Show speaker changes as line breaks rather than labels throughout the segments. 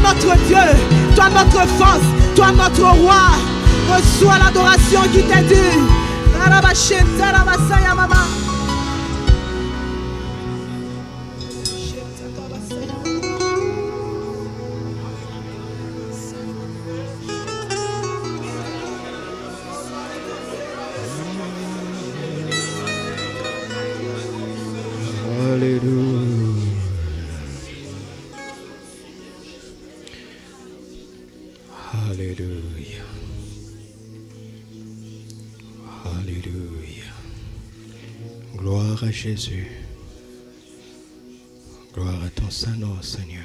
notre Dieu, toi notre force, toi notre roi. Reçois l'adoration qui t'est due.
Alléluia. Alléluia. Gloire à Jésus. Gloire à ton Saint-Nom, Seigneur.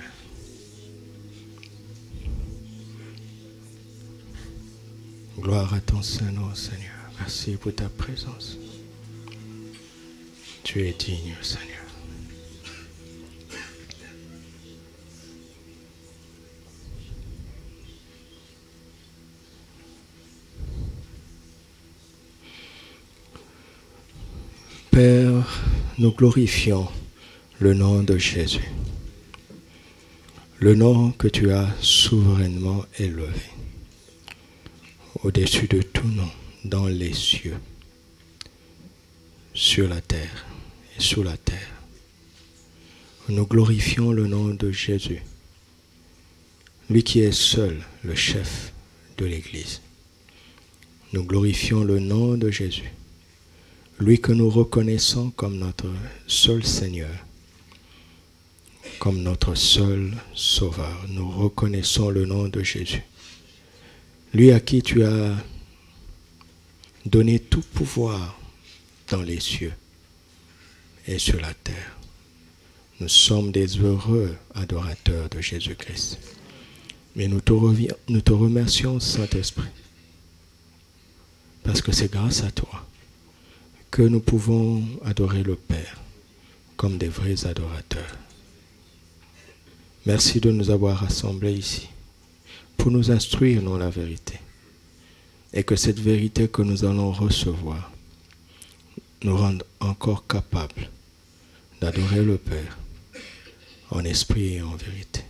Gloire à ton Saint-Nom, Seigneur. Merci pour ta présence. Tu es digne, Seigneur. Père, nous glorifions le nom de Jésus, le nom que tu as souverainement élevé, au-dessus de tout nom, dans les cieux, sur la terre et sous la terre. Nous glorifions le nom de Jésus, lui qui est seul le chef de l'Église. Nous glorifions le nom de Jésus, lui que nous reconnaissons comme notre seul Seigneur, comme notre seul Sauveur. Nous reconnaissons le nom de Jésus, lui à qui tu as donné tout pouvoir dans les cieux et sur la terre. Nous sommes des heureux adorateurs de Jésus-Christ. Mais nous te remercions, Saint-Esprit, parce que c'est grâce à toi que nous pouvons adorer le Père comme des vrais adorateurs. Merci de nous avoir rassemblés ici pour nous instruire dans la vérité, et que cette vérité que nous allons recevoir nous rende encore capables d'adorer le Père en esprit et en vérité.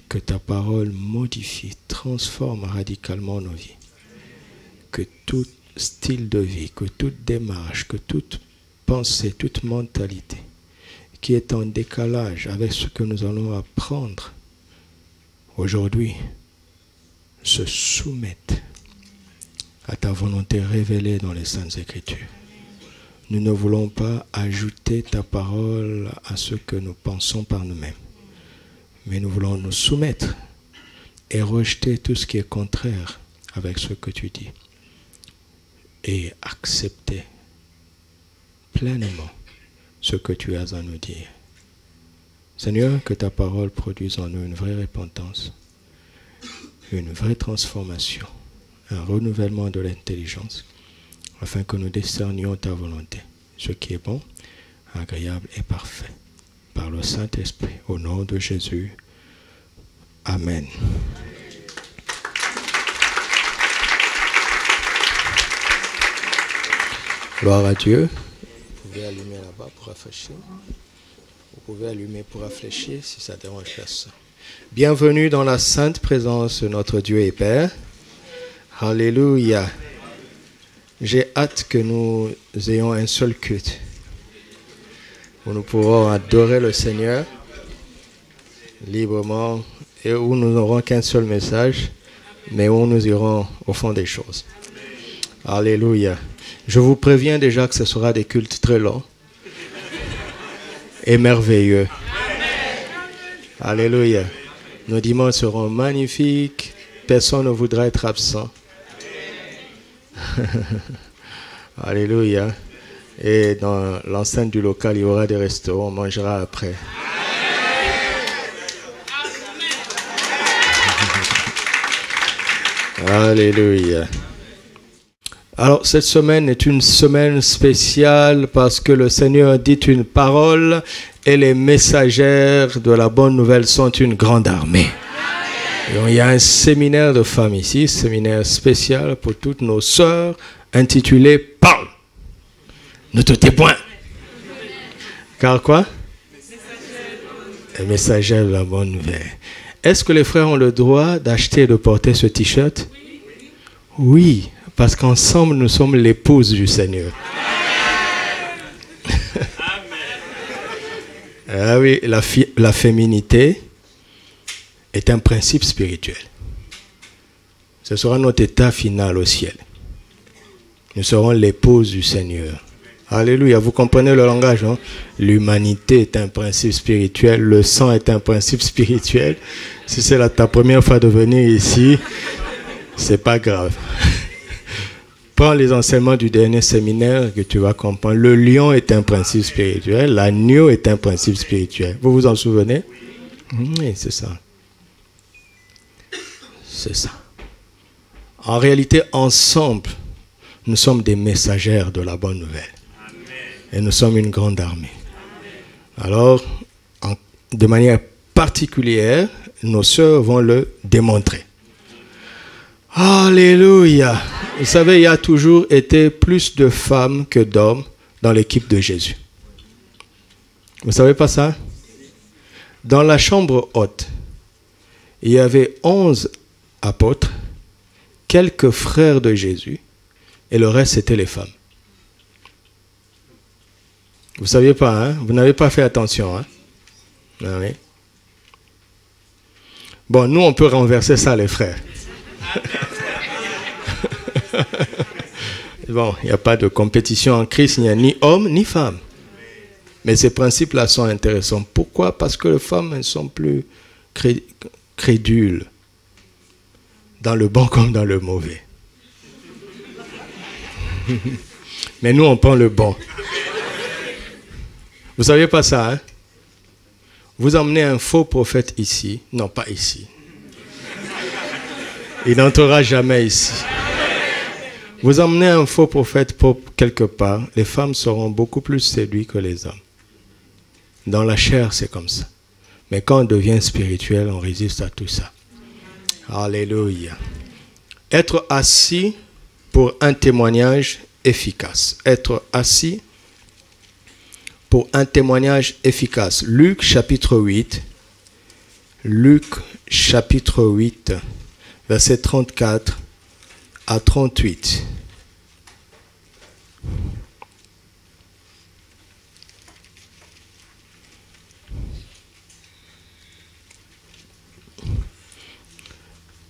Que ta parole modifie, transforme radicalement nos vies. Que tout style de vie, que toute démarche, que toute pensée, toute mentalité qui est en décalage avec ce que nous allons apprendre aujourd'hui se soumette à ta volonté révélée dans les Saintes Écritures. Nous ne voulons pas ajouter ta parole à ce que nous pensons par nous-mêmes, mais nous voulons nous soumettre et rejeter tout ce qui est contraire avec ce que tu dis et accepter pleinement ce que tu as à nous dire. Seigneur, que ta parole produise en nous une vraie repentance, une vraie transformation, un renouvellement de l'intelligence, afin que nous discernions ta volonté, ce qui est bon, agréable et parfait, par le Saint-Esprit, au nom de Jésus. Amen. Gloire à Dieu. Vous pouvez allumer là-bas pour réfléchir. Vous pouvez allumer pour réfléchir si ça dérange personne. Bienvenue dans la sainte présence de notre Dieu et Père. Alléluia. J'ai hâte que nous ayons un seul culte, où nous pourrons adorer le Seigneur librement et où nous n'aurons qu'un seul message, mais où nous irons au fond des choses. Alléluia. Je vous préviens déjà que ce sera des cultes très longs et merveilleux. Alléluia. Nos dimanches seront magnifiques. Personne ne voudra être absent. Alléluia. Et dans l'enceinte du local, il y aura des restaurants. On mangera après. Alléluia. Alors, cette semaine est une semaine spéciale parce que le Seigneur dit une parole et les messagères de la bonne nouvelle sont une grande armée. Et il y a un séminaire de femmes ici, séminaire spécial pour toutes nos sœurs, intitulé « Parle ». Ne te tais point. Car quoi? Les messagères de la bonne nouvelle. Est-ce que les frères ont le droit d'acheter et de porter ce t-shirt? Oui, parce qu'ensemble, nous sommes l'épouse du Seigneur. Ah oui, la féminité est un principe spirituel. Ce sera notre état final au ciel. Nous serons l'épouse du Seigneur. Alléluia, vous comprenez le langage, hein? L'humanité est un principe spirituel, le sang est un principe spirituel. Si c'est ta première fois de venir ici, c'est pas grave. Prends les enseignements du dernier séminaire que tu vas comprendre. Le lion est un principe spirituel, l'agneau est un principe spirituel. Vous vous en souvenez? Oui, c'est ça. C'est ça. En réalité, ensemble, nous sommes des messagères de la bonne nouvelle. Et nous sommes une grande armée. Alors, de manière particulière, nos sœurs vont le démontrer. Alléluia. Vous savez, il y a toujours été plus de femmes que d'hommes dans l'équipe de Jésus. Vous ne savez pas ça? Dans la chambre haute, il y avait 11 apôtres, quelques frères de Jésus, et le reste, c'était les femmes. Vous ne saviez pas, hein? Vous n'avez pas fait attention, hein? Ah oui. Bon, nous, on peut renverser ça, les frères. Bon, il n'y a pas de compétition en Christ, il n'y a ni homme ni femme. Mais ces principes-là sont intéressants. Pourquoi? Parce que les femmes, elles sont plus crédules, dans le bon comme dans le mauvais. Mais nous, on prend le bon. Vous ne saviez pas ça, hein? Vous emmenez un faux prophète ici. Non, pas ici. Il n'entrera jamais ici. Vous emmenez un faux prophète pour quelque part, les femmes seront beaucoup plus séduites que les hommes. Dans la chair, c'est comme ça. Mais quand on devient spirituel, on résiste à tout ça. Alléluia. Être assis pour un témoignage efficace. Être assis pour un témoignage efficace. Luc chapitre 8. Luc chapitre 8, verset 34 à 38.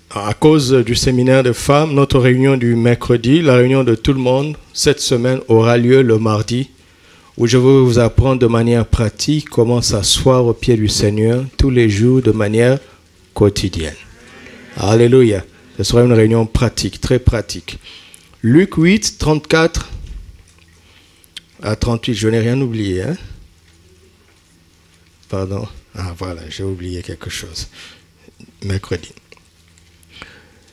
À cause du séminaire de femmes, notre réunion du mercredi, la réunion de tout le monde, cette semaine aura lieu le mardi, où je vais vous apprendre de manière pratique comment s'asseoir au pied du Seigneur tous les jours de manière quotidienne. Alléluia. Ce sera une réunion pratique, très pratique. Luc 8, 34 à 38. Je n'ai rien oublié. Hein? Pardon. Ah voilà, j'ai oublié quelque chose. Mercredi.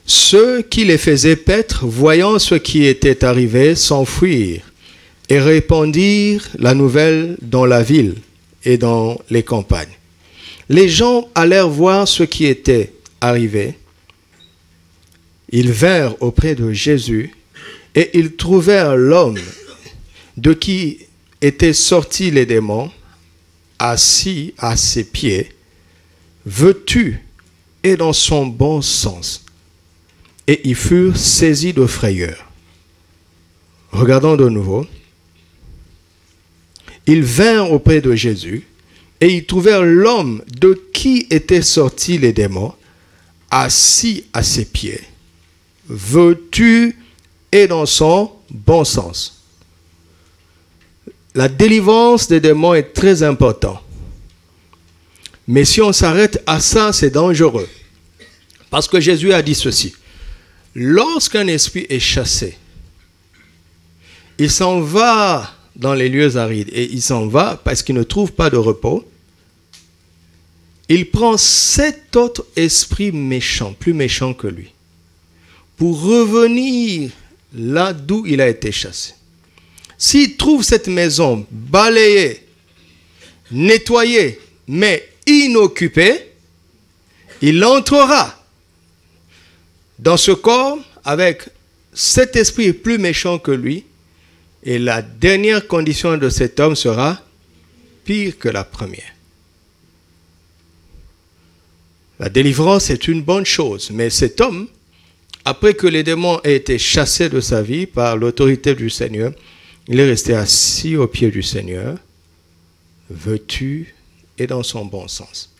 Ceux qui les faisaient paître, voyant ce qui était arrivé, s'enfuirent et répandirent la nouvelle dans la ville et dans les campagnes. Les gens allèrent voir ce qui était arrivé. Ils vinrent auprès de Jésus et ils trouvèrent l'homme de qui étaient sortis les démons, assis à ses pieds, vêtu et dans son bon sens. Et ils furent saisis de frayeur. Regardons de nouveau. Ils vinrent auprès de Jésus et ils trouvèrent l'homme de qui étaient sortis les démons, assis à ses pieds, vêtu et dans son bon sens. La délivrance des démons est très importante. Mais si on s'arrête à ça, c'est dangereux. Parce que Jésus a dit ceci. Lorsqu'un esprit est chassé, il s'en va dans les lieux arides et il s'en va parce qu'il ne trouve pas de repos. Il prend 7 autres esprits méchants, plus méchants que lui, pour revenir là d'où il a été chassé. S'il trouve cette maison balayée, nettoyée, mais inoccupée, il entrera dans ce corps avec 7 esprits plus méchants que lui, et la dernière condition de cet homme sera pire que la première. La délivrance est une bonne chose, mais cet homme, après que les démons aient été chassés de sa vie par l'autorité du Seigneur, il est resté assis aux pieds du Seigneur, vêtu et dans son bon sens.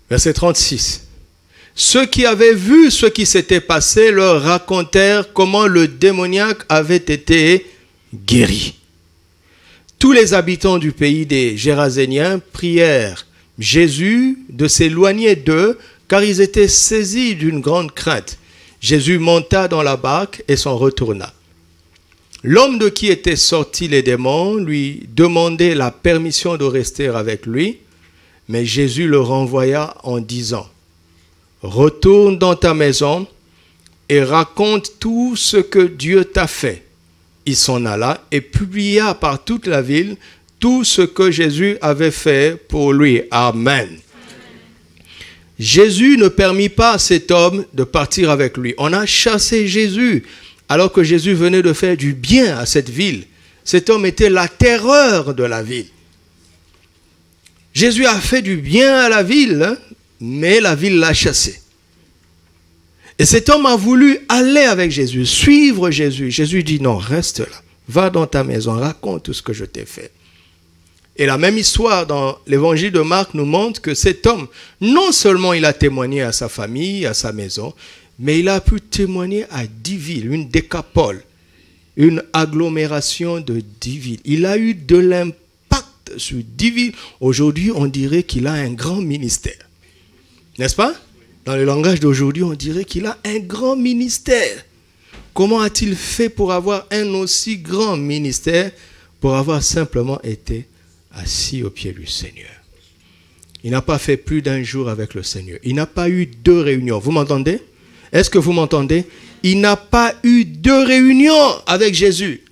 Verset 36. Ceux qui avaient vu ce qui s'était passé leur racontèrent comment le démoniaque avait été guéri. Tous les habitants du pays des Géraséniens prièrent Jésus de s'éloigner d'eux, car ils étaient saisis d'une grande crainte. Jésus monta dans la barque et s'en retourna. L'homme de qui étaient sortis les démons lui demandait la permission de rester avec lui, mais Jésus le renvoya en disant « Retourne dans ta maison et raconte tout ce que Dieu t'a fait. » Il s'en alla et publia par toute la ville tout ce que Jésus avait fait pour lui. Amen. Jésus ne permit pas à cet homme de partir avec lui. On a chassé Jésus alors que Jésus venait de faire du bien à cette ville. Cet homme était la terreur de la ville. Jésus a fait du bien à la ville, mais la ville l'a chassé. Et cet homme a voulu aller avec Jésus, suivre Jésus. Jésus dit non, reste là, va dans ta maison, raconte tout ce que je t'ai fait. Et la même histoire dans l'évangile de Marc nous montre que cet homme, non seulement il a témoigné à sa famille, à sa maison, mais il a pu témoigner à 10 villes, une décapole, une agglomération de 10 villes. Il a eu de l'impact sur 10 villes. Aujourd'hui, on dirait qu'il a un grand ministère. N'est-ce pas? Dans le langage d'aujourd'hui, on dirait qu'il a un grand ministère. Comment a-t-il fait pour avoir un aussi grand ministère? Pour avoir simplement été assis aux pieds du Seigneur. Il n'a pas fait plus d'un jour avec le Seigneur. Il n'a pas eu 2 réunions. Vous m'entendez? Est-ce que vous m'entendez? Il n'a pas eu 2 réunions avec Jésus.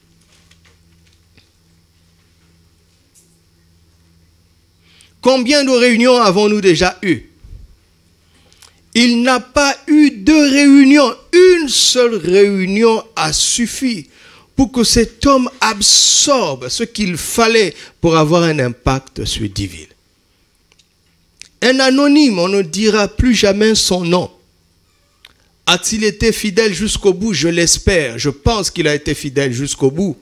Combien de réunions avons-nous déjà eues? Il n'a pas eu 2 réunions. Une seule réunion a suffi pour que cet homme absorbe ce qu'il fallait pour avoir un impact sur 10 villes. Un anonyme, on ne dira plus jamais son nom. A-t-il été fidèle jusqu'au bout? Je l'espère. Je pense qu'il a été fidèle jusqu'au bout.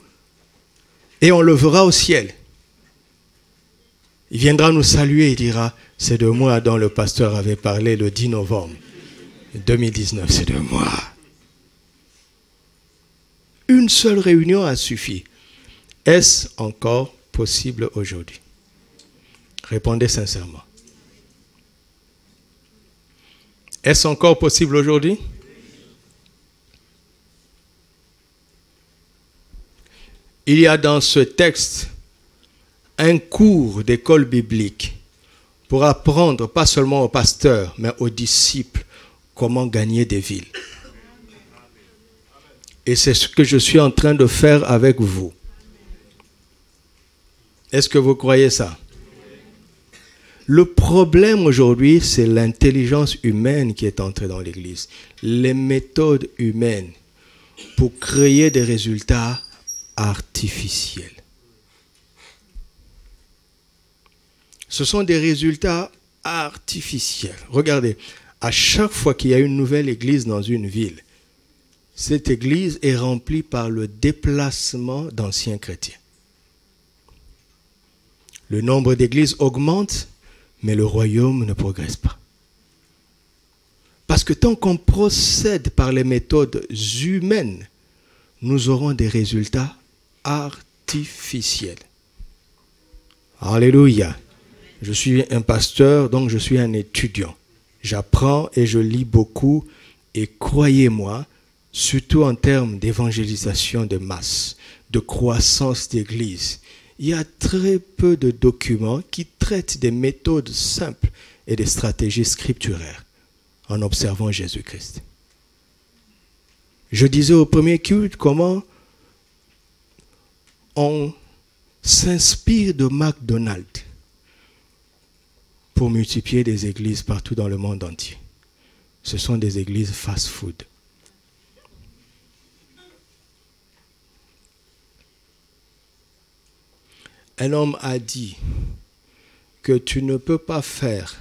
Et on le verra au ciel. Il viendra nous saluer et dira, c'est de moi dont le pasteur avait parlé le 10 novembre 2019, c'est de moi. Une seule réunion a suffi. Est-ce encore possible aujourd'hui? Répondez sincèrement. Est-ce encore possible aujourd'hui? Il y a dans ce texte un cours d'école biblique pour apprendre pas seulement aux pasteurs, mais aux disciples comment gagner des villes. Et c'est ce que je suis en train de faire avec vous. Est-ce que vous croyez ça? Le problème aujourd'hui, c'est l'intelligence humaine qui est entrée dans l'Église. Les méthodes humaines pour créer des résultats artificiels. Ce sont des résultats artificiels. Regardez, à chaque fois qu'il y a une nouvelle église dans une ville, cette église est remplie par le déplacement d'anciens chrétiens. Le nombre d'églises augmente, mais le royaume ne progresse pas. Parce que tant qu'on procède par les méthodes humaines, nous aurons des résultats artificiels. Alléluia. Je suis un pasteur, donc je suis un étudiant. J'apprends et je lis beaucoup. Et croyez-moi, surtout en termes d'évangélisation de masse, de croissance d'église, il y a très peu de documents qui traitent des méthodes simples et des stratégies scripturaires en observant Jésus-Christ. Je disais au premier culte comment on s'inspire de McDonald's pour multiplier des églises partout dans le monde entier. Ce sont des églises fast-food. Un homme a dit que tu ne peux pas faire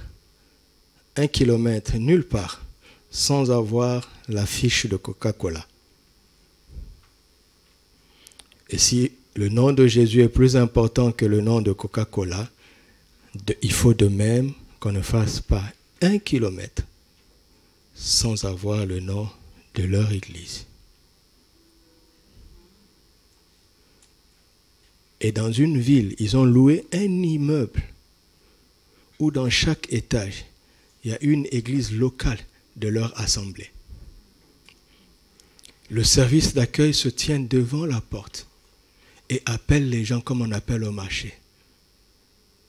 1 kilomètre nulle part sans avoir la fiche de Coca-Cola. Et si le nom de Jésus est plus important que le nom de Coca-Cola, il faut de même qu'on ne fasse pas 1 kilomètre sans avoir le nom de leur église. Et dans une ville, ils ont loué un immeuble où dans chaque étage, il y a une église locale de leur assemblée. Le service d'accueil se tient devant la porte et appelle les gens comme on appelle au marché.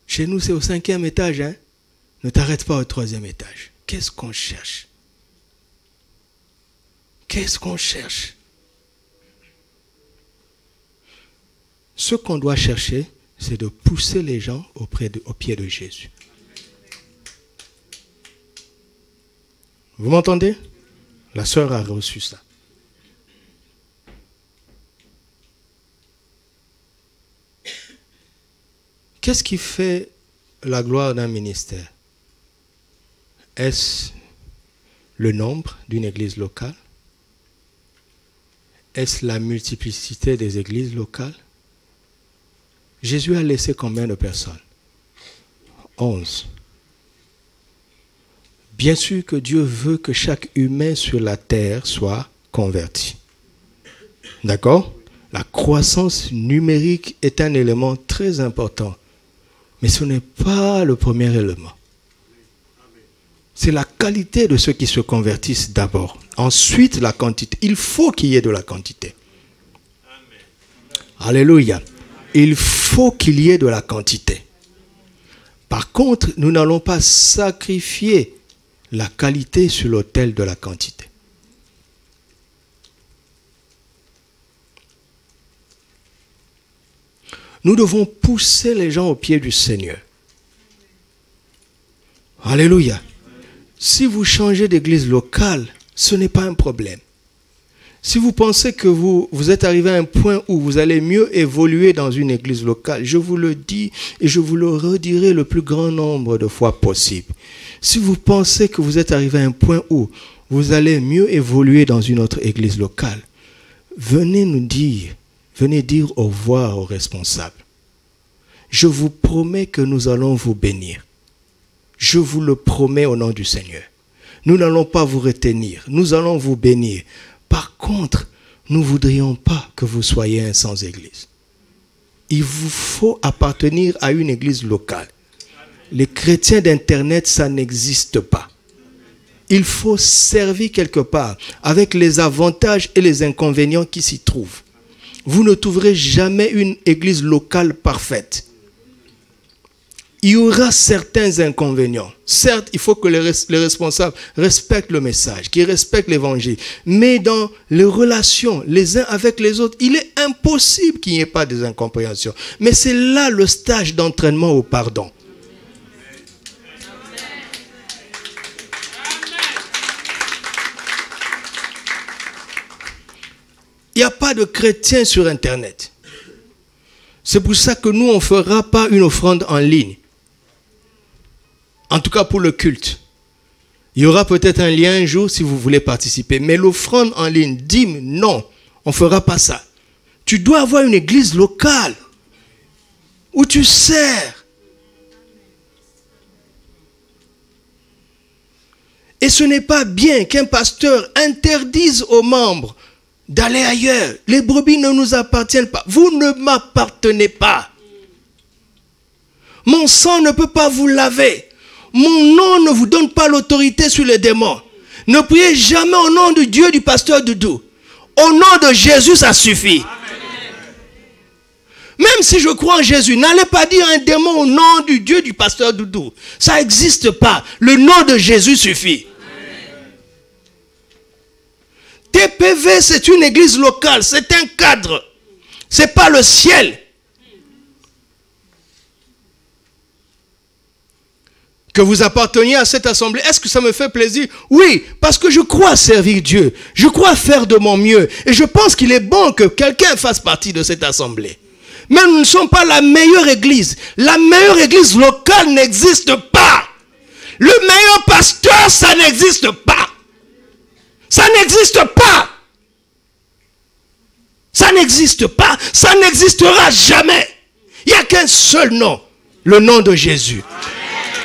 Chez nous, c'est au 5e étage, hein? Ne t'arrête pas au 3e étage. Qu'est-ce qu'on cherche? Qu'est-ce qu'on cherche? Ce qu'on doit chercher, c'est de pousser les gens au pied de Jésus. Vous m'entendez? La sœur a reçu ça. Qu'est-ce qui fait la gloire d'un ministère? Est-ce le nombre d'une église locale? Est-ce la multiplicité des églises locales? Jésus a laissé combien de personnes? 11. Bien sûr que Dieu veut que chaque humain sur la terre soit converti. D'accord? La croissance numérique est un élément très important. Mais ce n'est pas le premier élément. C'est la qualité de ceux qui se convertissent d'abord. Ensuite, la quantité. Il faut qu'il y ait de la quantité. Alléluia. Il faut qu'il y ait de la quantité. Par contre, nous n'allons pas sacrifier la qualité sur l'autel de la quantité. Nous devons pousser les gens au pied du Seigneur. Alléluia. Si vous changez d'église locale, ce n'est pas un problème. Si vous pensez que vous êtes arrivé à un point où vous allez mieux évoluer dans une église locale, je vous le dis et je vous le redirai le plus grand nombre de fois possible. Si vous pensez que vous êtes arrivé à un point où vous allez mieux évoluer dans une autre église locale, venez dire au revoir aux responsables. Je vous promets que nous allons vous bénir. Je vous le promets au nom du Seigneur. Nous n'allons pas vous retenir. Nous allons vous bénir. Par contre, nous ne voudrions pas que vous soyez un sans-église. Il vous faut appartenir à une église locale. Les chrétiens d'Internet, ça n'existe pas. Il faut servir quelque part avec les avantages et les inconvénients qui s'y trouvent. Vous ne trouverez jamais une église locale parfaite. Il y aura certains inconvénients. Certes, il faut que les responsables respectent le message, qu'ils respectent l'évangile. Mais dans les relations les uns avec les autres, il est impossible qu'il n'y ait pas des incompréhensions. Mais c'est là le stage d'entraînement au pardon. Il n'y a pas de chrétiens sur Internet. C'est pour ça que nous, on ne fera pas une offrande en ligne. En tout cas pour le culte. Il y aura peut-être un lien un jour si vous voulez participer. Mais l'offrande en ligne, dîme, non, on ne fera pas ça. Tu dois avoir une église locale où tu sers. Et ce n'est pas bien qu'un pasteur interdise aux membres d'aller ailleurs. Les brebis ne nous appartiennent pas. Vous ne m'appartenez pas. Mon sang ne peut pas vous laver. Mon nom ne vous donne pas l'autorité sur les démons. Ne priez jamais au nom du Dieu du pasteur Doudou. Au nom de Jésus, ça suffit. Amen. Même si je crois en Jésus, n'allez pas dire un démon au nom du Dieu du pasteur Doudou. Ça n'existe pas. Le nom de Jésus suffit. Amen. TPV, c'est une église locale. C'est un cadre. Ce n'est pas le ciel. Que vous apparteniez à cette assemblée, est-ce que ça me fait plaisir? Oui, parce que je crois servir Dieu. Je crois faire de mon mieux. Et je pense qu'il est bon que quelqu'un fasse partie de cette assemblée. Mais nous ne sommes pas la meilleure église. La meilleure église locale n'existe pas. Le meilleur pasteur, ça n'existe pas. Ça n'existe pas. Ça n'existe pas. Ça n'existera jamais. Il n'y a qu'un seul nom. Le nom de Jésus.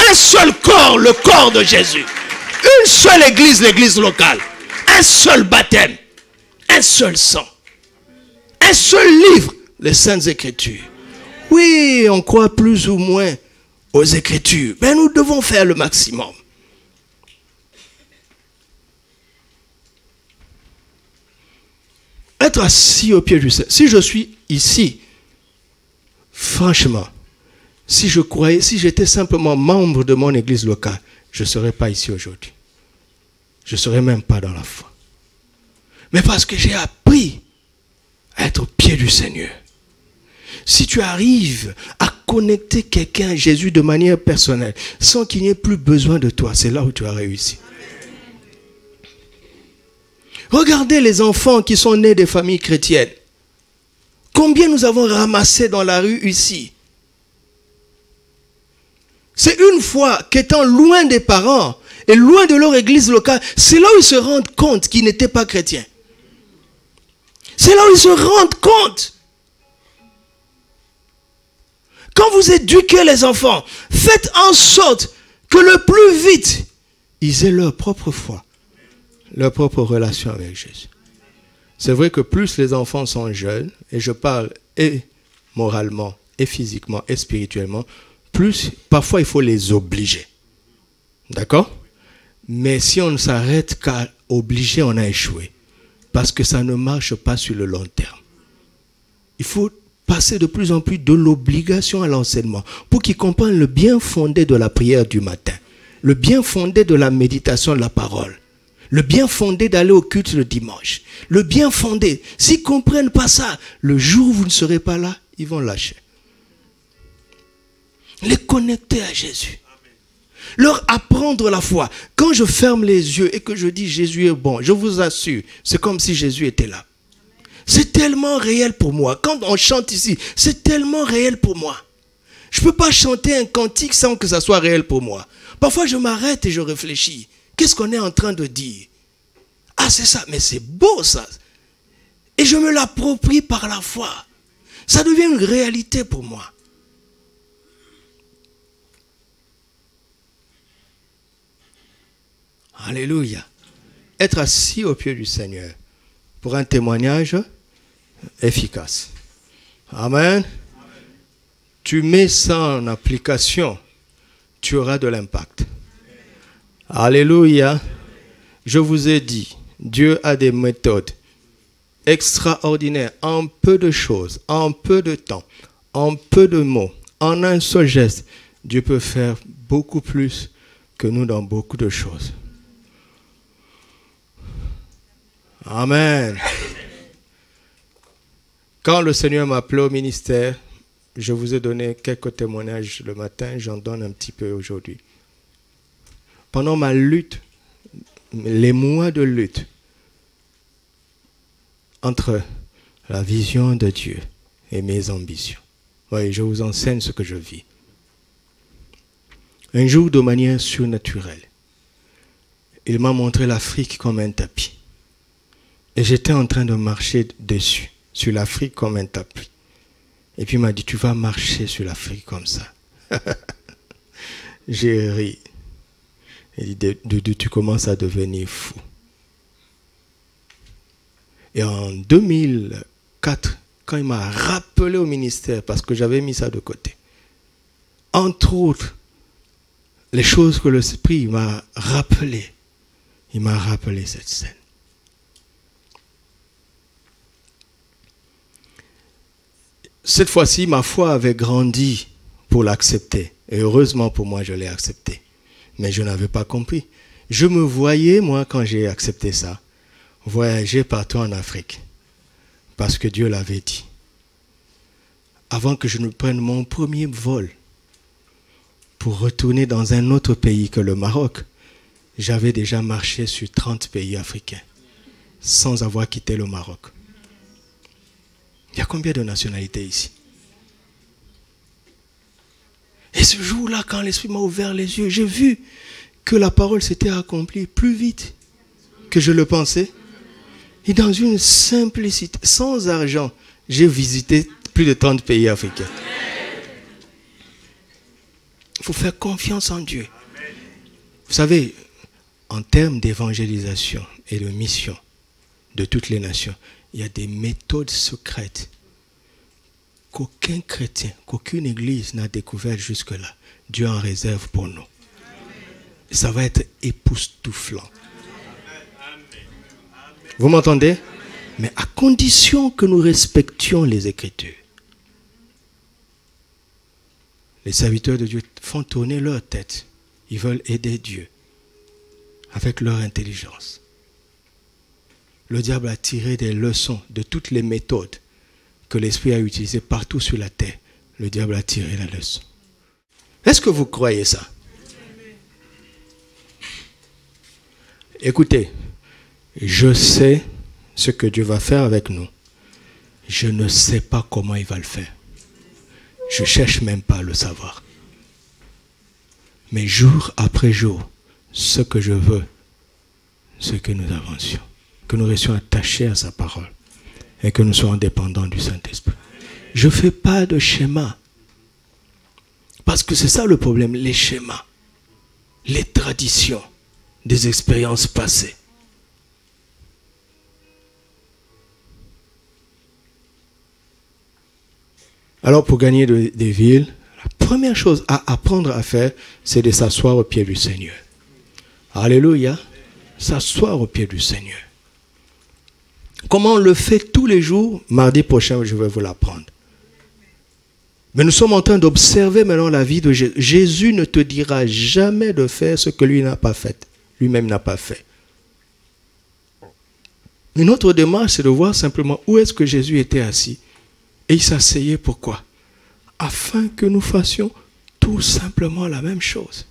Un seul corps, le corps de Jésus. Une seule église, l'église locale. Un seul baptême. Un seul sang. Un seul livre, les Saintes Écritures. Oui, on croit plus ou moins aux Écritures. Mais nous devons faire le maximum. Être assis au pied du Seigneur. Si je suis ici, franchement, si je croyais, si j'étais simplement membre de mon église locale, je ne serais pas ici aujourd'hui. Je ne serais même pas dans la foi. Mais parce que j'ai appris à être au pied du Seigneur. Si tu arrives à connecter quelqu'un à Jésus de manière personnelle, sans qu'il n'y ait plus besoin de toi, c'est là où tu as réussi. Regardez les enfants qui sont nés des familles chrétiennes. Combien nous avons ramassé dans la rue ici? C'est une fois qu'étant loin des parents et loin de leur église locale, c'est là où ils se rendent compte qu'ils n'étaient pas chrétiens. C'est là où ils se rendent compte. Quand vous éduquez les enfants, faites en sorte que le plus vite, ils aient leur propre foi, leur propre relation avec Jésus. C'est vrai que plus les enfants sont jeunes, et je parle et moralement, et physiquement, et spirituellement, plus parfois il faut les obliger. D'accord? Mais si on ne s'arrête qu'à obliger, on a échoué. Parce que ça ne marche pas sur le long terme. Il faut passer de plus en plus de l'obligation à l'enseignement pour qu'ils comprennent le bien fondé de la prière du matin, le bien fondé de la méditation de la parole, le bien fondé d'aller au culte le dimanche, le bien fondé. S'ils ne comprennent pas ça, le jour où vous ne serez pas là, ils vont lâcher. Les connecter à Jésus. Leur apprendre la foi. Quand je ferme les yeux et que je dis Jésus est bon, je vous assure, c'est comme si Jésus était là. C'est tellement réel pour moi. Quand on chante ici, c'est tellement réel pour moi. Je ne peux pas chanter un cantique sans que ça soit réel pour moi. Parfois, je m'arrête et je réfléchis. Qu'est-ce qu'on est en train de dire? Ah, c'est ça, mais c'est beau ça. Et je me l'approprie par la foi. Ça devient une réalité pour moi. Alléluia. Être assis au pied du Seigneur pour un témoignage efficace. Amen. Tu mets ça en application, tu auras de l'impact. Alléluia. Je vous ai dit, Dieu a des méthodes extraordinaires en peu de choses, en peu de temps, en peu de mots, en un seul geste. Dieu peut faire beaucoup plus que nous dans beaucoup de choses. Amen. Quand le Seigneur m'a appelé au ministère, je vous ai donné quelques témoignages le matin, j'en donne un petit peu aujourd'hui. Pendant ma lutte, les mois de lutte entre la vision de Dieu et mes ambitions. Oui, je vous enseigne ce que je vis. Un jour, de manière surnaturelle, il m'a montré l'Afrique comme un tapis. Et j'étais en train de marcher dessus, sur l'Afrique comme un tapis. Et puis il m'a dit, tu vas marcher sur l'Afrique comme ça. J'ai ri. Il dit, Doudou, tu commences à devenir fou. Et en 2004, quand il m'a rappelé au ministère, parce que j'avais mis ça de côté, entre autres, les choses que l'Esprit m'a rappelé, il m'a rappelé cette scène. Cette fois-ci, ma foi avait grandi pour l'accepter. Et heureusement pour moi, je l'ai accepté. Mais je n'avais pas compris. Je me voyais, moi, quand j'ai accepté ça, voyager partout en Afrique. Parce que Dieu l'avait dit. Avant que je ne prenne mon premier vol pour retourner dans un autre pays que le Maroc, j'avais déjà marché sur 30 pays africains sans avoir quitté le Maroc. Il y a combien de nationalités ici? Et ce jour-là, quand l'Esprit m'a ouvert les yeux, j'ai vu que la parole s'était accomplie plus vite que je le pensais. Et dans une simplicité, sans argent, j'ai visité plus de 30 pays africains. Il faut faire confiance en Dieu. Vous savez, en termes d'évangélisation et de mission de toutes les nations, il y a des méthodes secrètes qu'aucun chrétien, qu'aucune église n'a découvertes jusque-là. Dieu en réserve pour nous. Ça va être époustouflant. Vous m'entendez? Mais à condition que nous respections les Écritures. Les serviteurs de Dieu font tourner leur tête. Ils veulent aider Dieu avec leur intelligence. Le diable a tiré des leçons de toutes les méthodes que l'Esprit a utilisées partout sur la terre. Le diable a tiré la leçon. Est-ce que vous croyez ça? Écoutez, je sais ce que Dieu va faire avec nous. Je ne sais pas comment il va le faire. Je ne cherche même pas à le savoir. Mais jour après jour, ce que je veux, c'est que nous avancions, que nous restions attachés à sa parole et que nous soyons dépendants du Saint-Esprit. Je ne fais pas de schéma. Parce que c'est ça le problème, les schémas, les traditions des expériences passées. Alors pour gagner des villes, la première chose à apprendre à faire, c'est de s'asseoir au pied du Seigneur. Alléluia. S'asseoir au pied du Seigneur. Comment on le fait tous les jours? Mardi prochain, je vais vous l'apprendre. Mais nous sommes en train d'observer maintenant la vie de Jésus. Jésus ne te dira jamais de faire ce que lui n'a pas fait. Lui-même n'a pas fait. Une autre démarche, c'est de voir simplement où est-ce que Jésus était assis. Et il s'asseyait pourquoi? Afin que nous fassions tout simplement la même chose.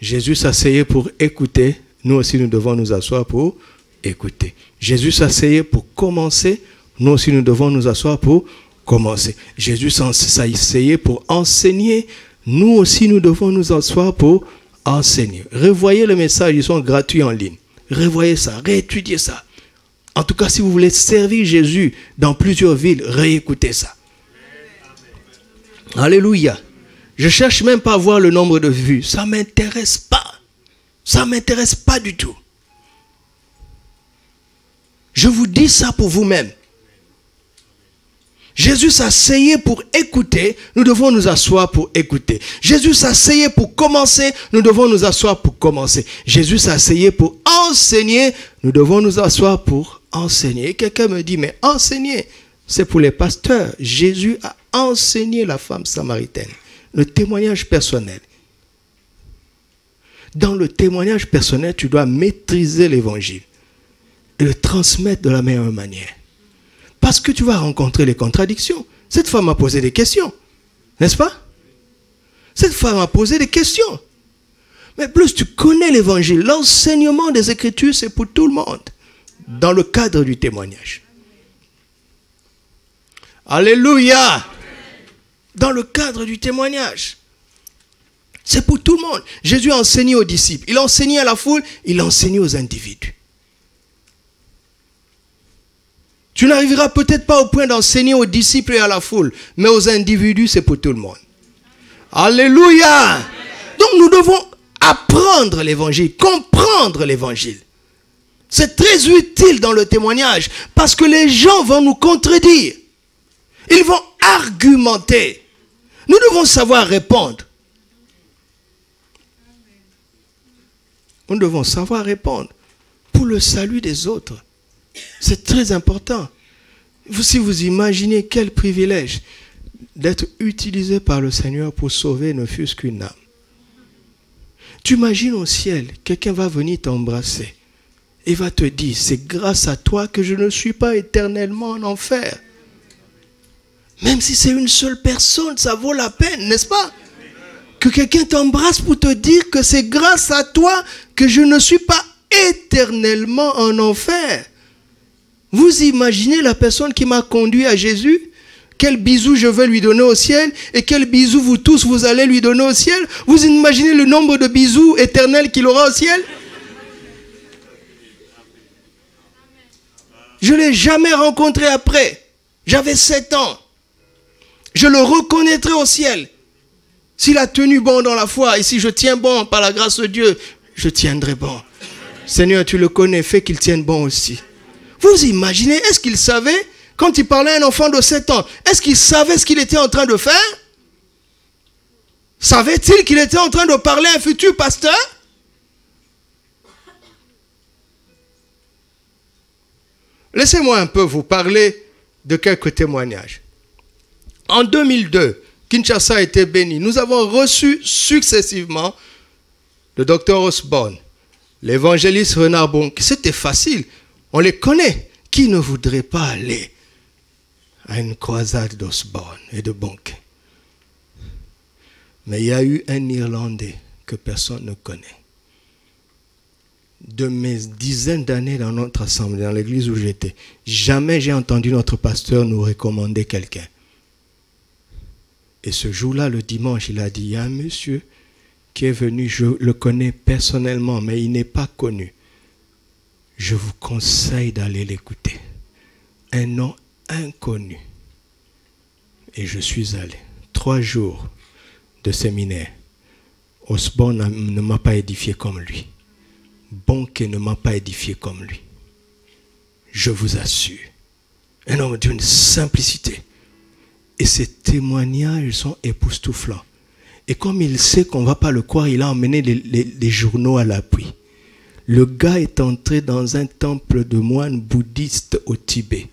Jésus s'asseyait pour écouter. Nous aussi, nous devons nous asseoir pour écouter. Jésus s'asseyait pour commencer. Nous aussi, nous devons nous asseoir pour commencer. Jésus s'asseyait pour enseigner. Nous aussi, nous devons nous asseoir pour enseigner. Revoyez le message, ils sont gratuits en ligne. Revoyez ça, réétudiez ça. En tout cas, si vous voulez servir Jésus dans plusieurs villes, réécoutez ça. Alléluia. Je ne cherche même pas à voir le nombre de vues. Ça ne m'intéresse pas. Ça ne m'intéresse pas du tout. Je vous dis ça pour vous-même. Jésus s'asseyait pour écouter, nous devons nous asseoir pour écouter. Jésus s'asseyait pour commencer, nous devons nous asseoir pour commencer. Jésus s'asseyait pour enseigner, nous devons nous asseoir pour enseigner. Et quelqu'un me dit, mais enseigner, c'est pour les pasteurs. Jésus a enseigné la femme samaritaine. Le témoignage personnel. Dans le témoignage personnel, tu dois maîtriser l'évangile et le transmettre de la meilleure manière. Parce que tu vas rencontrer les contradictions. Cette femme m'a posé des questions. N'est-ce pas? Cette femme m'a posé des questions. Mais plus tu connais l'évangile, l'enseignement des Écritures, c'est pour tout le monde. Dans le cadre du témoignage. Alléluia! Dans le cadre du témoignage. C'est pour tout le monde. Jésus a enseigné aux disciples. Il a enseigné à la foule. Il a enseigné aux individus. Tu n'arriveras peut-être pas au point d'enseigner aux disciples et à la foule. Mais aux individus, c'est pour tout le monde. Alléluia! Donc nous devons apprendre l'évangile, comprendre l'évangile. C'est très utile dans le témoignage. Parce que les gens vont nous contredire. Ils vont argumenter. Nous devons savoir répondre. Nous devons savoir répondre pour le salut des autres. C'est très important. Si vous imaginez quel privilège d'être utilisé par le Seigneur pour sauver ne fût-ce qu'une âme. Tu imagines au ciel, quelqu'un va venir t'embrasser et va te dire, c'est grâce à toi que je ne suis pas éternellement en enfer. Même si c'est une seule personne, ça vaut la peine, n'est-ce pas? Que quelqu'un t'embrasse pour te dire que c'est grâce à toi que je ne suis pas éternellement en enfer. Vous imaginez la personne qui m'a conduit à Jésus? quel bisou je veux lui donner au ciel et quel bisou vous tous vous allez lui donner au ciel. Vous imaginez le nombre de bisous éternels qu'il aura au ciel? Je ne l'ai jamais rencontré après. J'avais 7 ans. Je le reconnaîtrai au ciel. S'il a tenu bon dans la foi et si je tiens bon par la grâce de Dieu, je tiendrai bon. Seigneur, tu le connais, fais qu'il tienne bon aussi. Vous imaginez, est-ce qu'il savait, quand il parlait à un enfant de 7 ans, est-ce qu'il savait ce qu'il était en train de faire? Savait-il qu'il était en train de parler à un futur pasteur? Laissez-moi un peu vous parler de quelques témoignages. En 2002, Kinshasa a été béni. Nous avons reçu successivement le docteur Osborne, l'évangéliste Renard Bonke. C'était facile, on les connaît. Qui ne voudrait pas aller à une croisade d'Osborne et de Bonke? Mais il y a eu un Irlandais que personne ne connaît. De mes dizaines d'années dans notre assemblée, dans l'église où j'étais, jamais j'ai entendu notre pasteur nous recommander quelqu'un. Et ce jour-là, le dimanche, il a dit, il y a un monsieur qui est venu, je le connais personnellement, mais il n'est pas connu. Je vous conseille d'aller l'écouter. Un nom inconnu. Et je suis allé. 3 jours de séminaire. Osborne ne m'a pas édifié comme lui. Bonke ne m'a pas édifié comme lui. Je vous assure. Un homme d'une simplicité. Et ces témoignages sont époustouflants. Et comme il sait qu'on ne va pas le croire, il a emmené les journaux à l'appui. Le gars est entré dans un temple de moines bouddhistes au Tibet.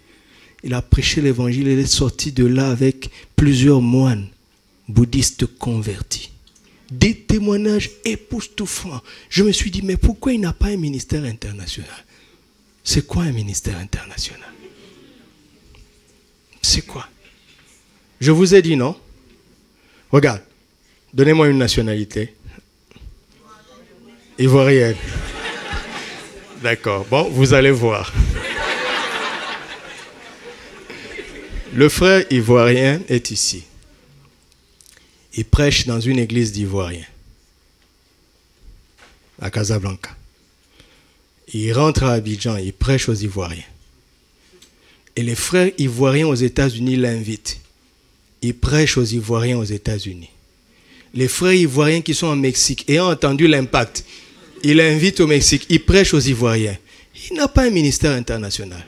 Il a prêché l'évangile et il est sorti de là avec plusieurs moines bouddhistes convertis. Des témoignages époustouflants. Je me suis dit, mais pourquoi il n'a pas un ministère international? C'est quoi un ministère international? C'est quoi? Je vous ai dit non? Regarde, donnez-moi une nationalité. Ivoirienne. D'accord, bon, vous allez voir. Le frère ivoirien est ici. Il prêche dans une église d'Ivoiriens, à Casablanca. Il rentre à Abidjan, il prêche aux Ivoiriens. Et les frères ivoiriens aux États-Unis l'invitent. Il prêche aux Ivoiriens aux États-Unis. Les frères ivoiriens qui sont au Mexique, ayant entendu l'impact, il l'invite au Mexique, il prêche aux Ivoiriens. Il n'a pas un ministère international.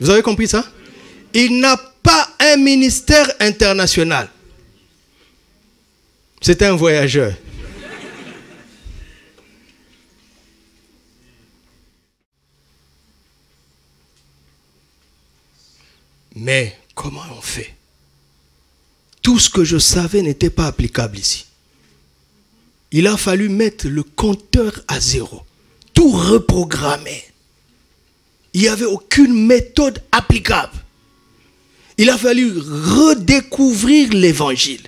Vous avez compris ça? Il n'a pas un ministère international. C'est un voyageur. Mais comment on fait? Tout ce que je savais n'était pas applicable ici. Il a fallu mettre le compteur à 0. Tout reprogrammer. Il n'y avait aucune méthode applicable. Il a fallu redécouvrir l'évangile.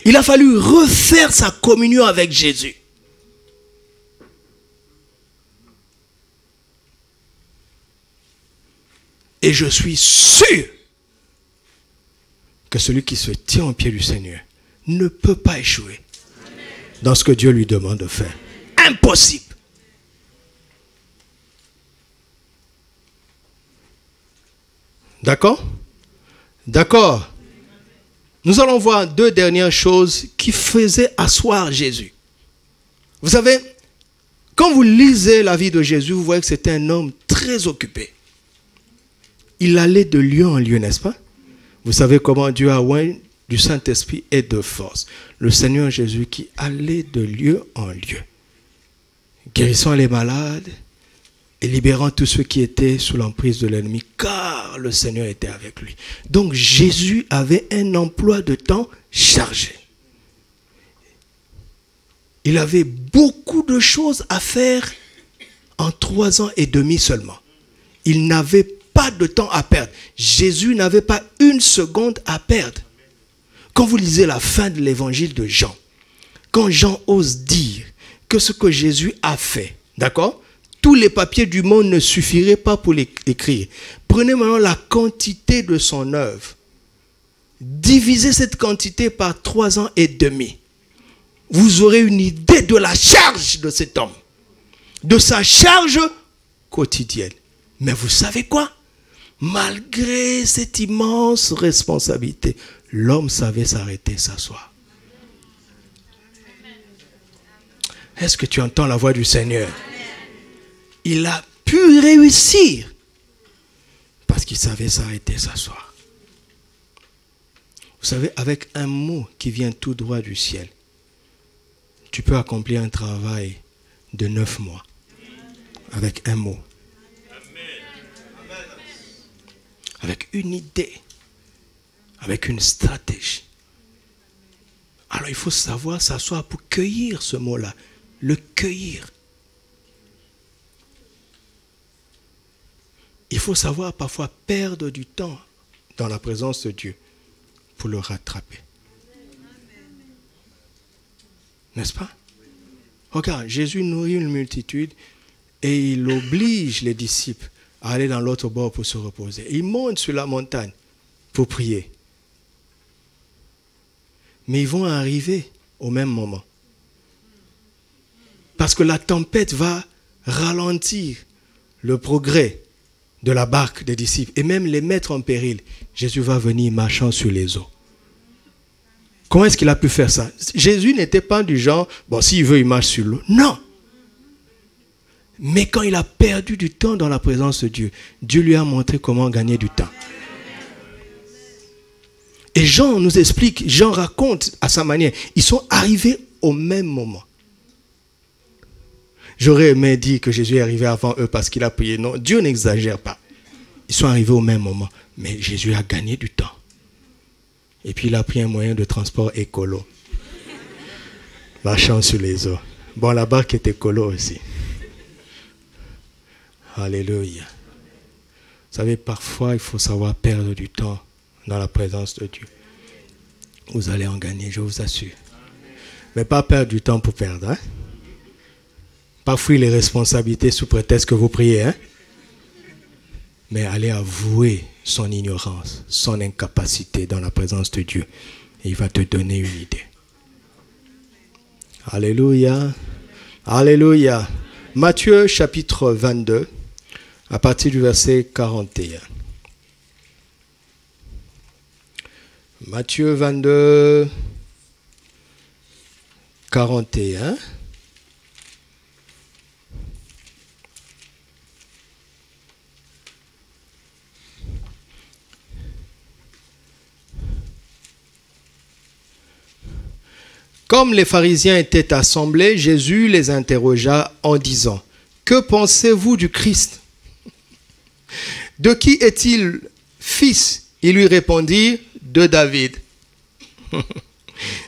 Il a fallu refaire sa communion avec Jésus. Et je suis sûr que celui qui se tient au pied du Seigneur ne peut pas échouer dans ce que Dieu lui demande de faire. Impossible. D'accord? D'accord. Nous allons voir 2 dernières choses qui faisaient asseoir Jésus. Vous savez, quand vous lisez la vie de Jésus, vous voyez que c'était un homme très occupé. Il allait de lieu en lieu, n'est-ce pas? Vous savez comment Dieu a oint du Saint-Esprit et de force. Le Seigneur Jésus qui allait de lieu en lieu, guérissant les malades et libérant tous ceux qui étaient sous l'emprise de l'ennemi, car le Seigneur était avec lui. Donc Jésus avait un emploi de temps chargé. Il avait beaucoup de choses à faire en 3 ans et demi seulement. Il n'avait pas de temps à perdre. Jésus n'avait pas une seconde à perdre. Quand vous lisez la fin de l'évangile de Jean, quand Jean ose dire que ce que Jésus a fait, d'accord, tous les papiers du monde ne suffiraient pas pour l'écrire. Prenez maintenant la quantité de son œuvre. Divisez cette quantité par 3 ans et demi. Vous aurez une idée de la charge de cet homme. De sa charge quotidienne. Mais vous savez quoi? Malgré cette immense responsabilité, l'homme savait s'arrêter, s'asseoir. Est-ce que tu entends la voix du Seigneur? Il a pu réussir parce qu'il savait s'arrêter, s'asseoir. Vous savez, avec un mot qui vient tout droit du ciel, tu peux accomplir un travail de 9 mois. Avec un mot. Avec une idée. Avec une stratégie. Alors il faut savoir s'asseoir pour cueillir ce mot-là. Le cueillir. Il faut savoir parfois perdre du temps dans la présence de Dieu pour le rattraper. N'est-ce pas? Regarde, Jésus nourrit une multitude et il oblige les disciples à aller dans l'autre bord pour se reposer. Ils montent sur la montagne pour prier. Mais ils vont arriver au même moment. Parce que la tempête va ralentir le progrès de la barque des disciples et même les mettre en péril. Jésus va venir marchant sur les eaux. Comment est-ce qu'il a pu faire ça? Jésus n'était pas du genre, bon, s'il veut, il marche sur l'eau. Non. Mais quand il a perdu du temps dans la présence de Dieu, Dieu lui a montré comment gagner du temps. Et Jean nous explique, Jean raconte à sa manière, ils sont arrivés au même moment. J'aurais aimé dire que Jésus est arrivé avant eux parce qu'il a prié. Non, Dieu n'exagère pas. Ils sont arrivés au même moment. Mais Jésus a gagné du temps. Et puis il a pris un moyen de transport écolo. Marchant sur les eaux. Bon, la barque est écolo aussi. Alléluia. Vous savez, parfois, il faut savoir perdre du temps dans la présence de Dieu. Vous allez en gagner, je vous assure. Mais pas perdre du temps pour perdre. Hein? Pas fuir les responsabilités sous prétexte que vous priez. Hein? Mais aller avouer son ignorance, son incapacité dans la présence de Dieu. Et il va te donner une idée. Alléluia. Alléluia. Matthieu chapitre 22, à partir du verset 41. Matthieu 22, 41. Comme les pharisiens étaient assemblés, Jésus les interrogea en disant, « Que pensez-vous du Christ? De qui est-il fils ?» Ils lui répondirent, « De David. »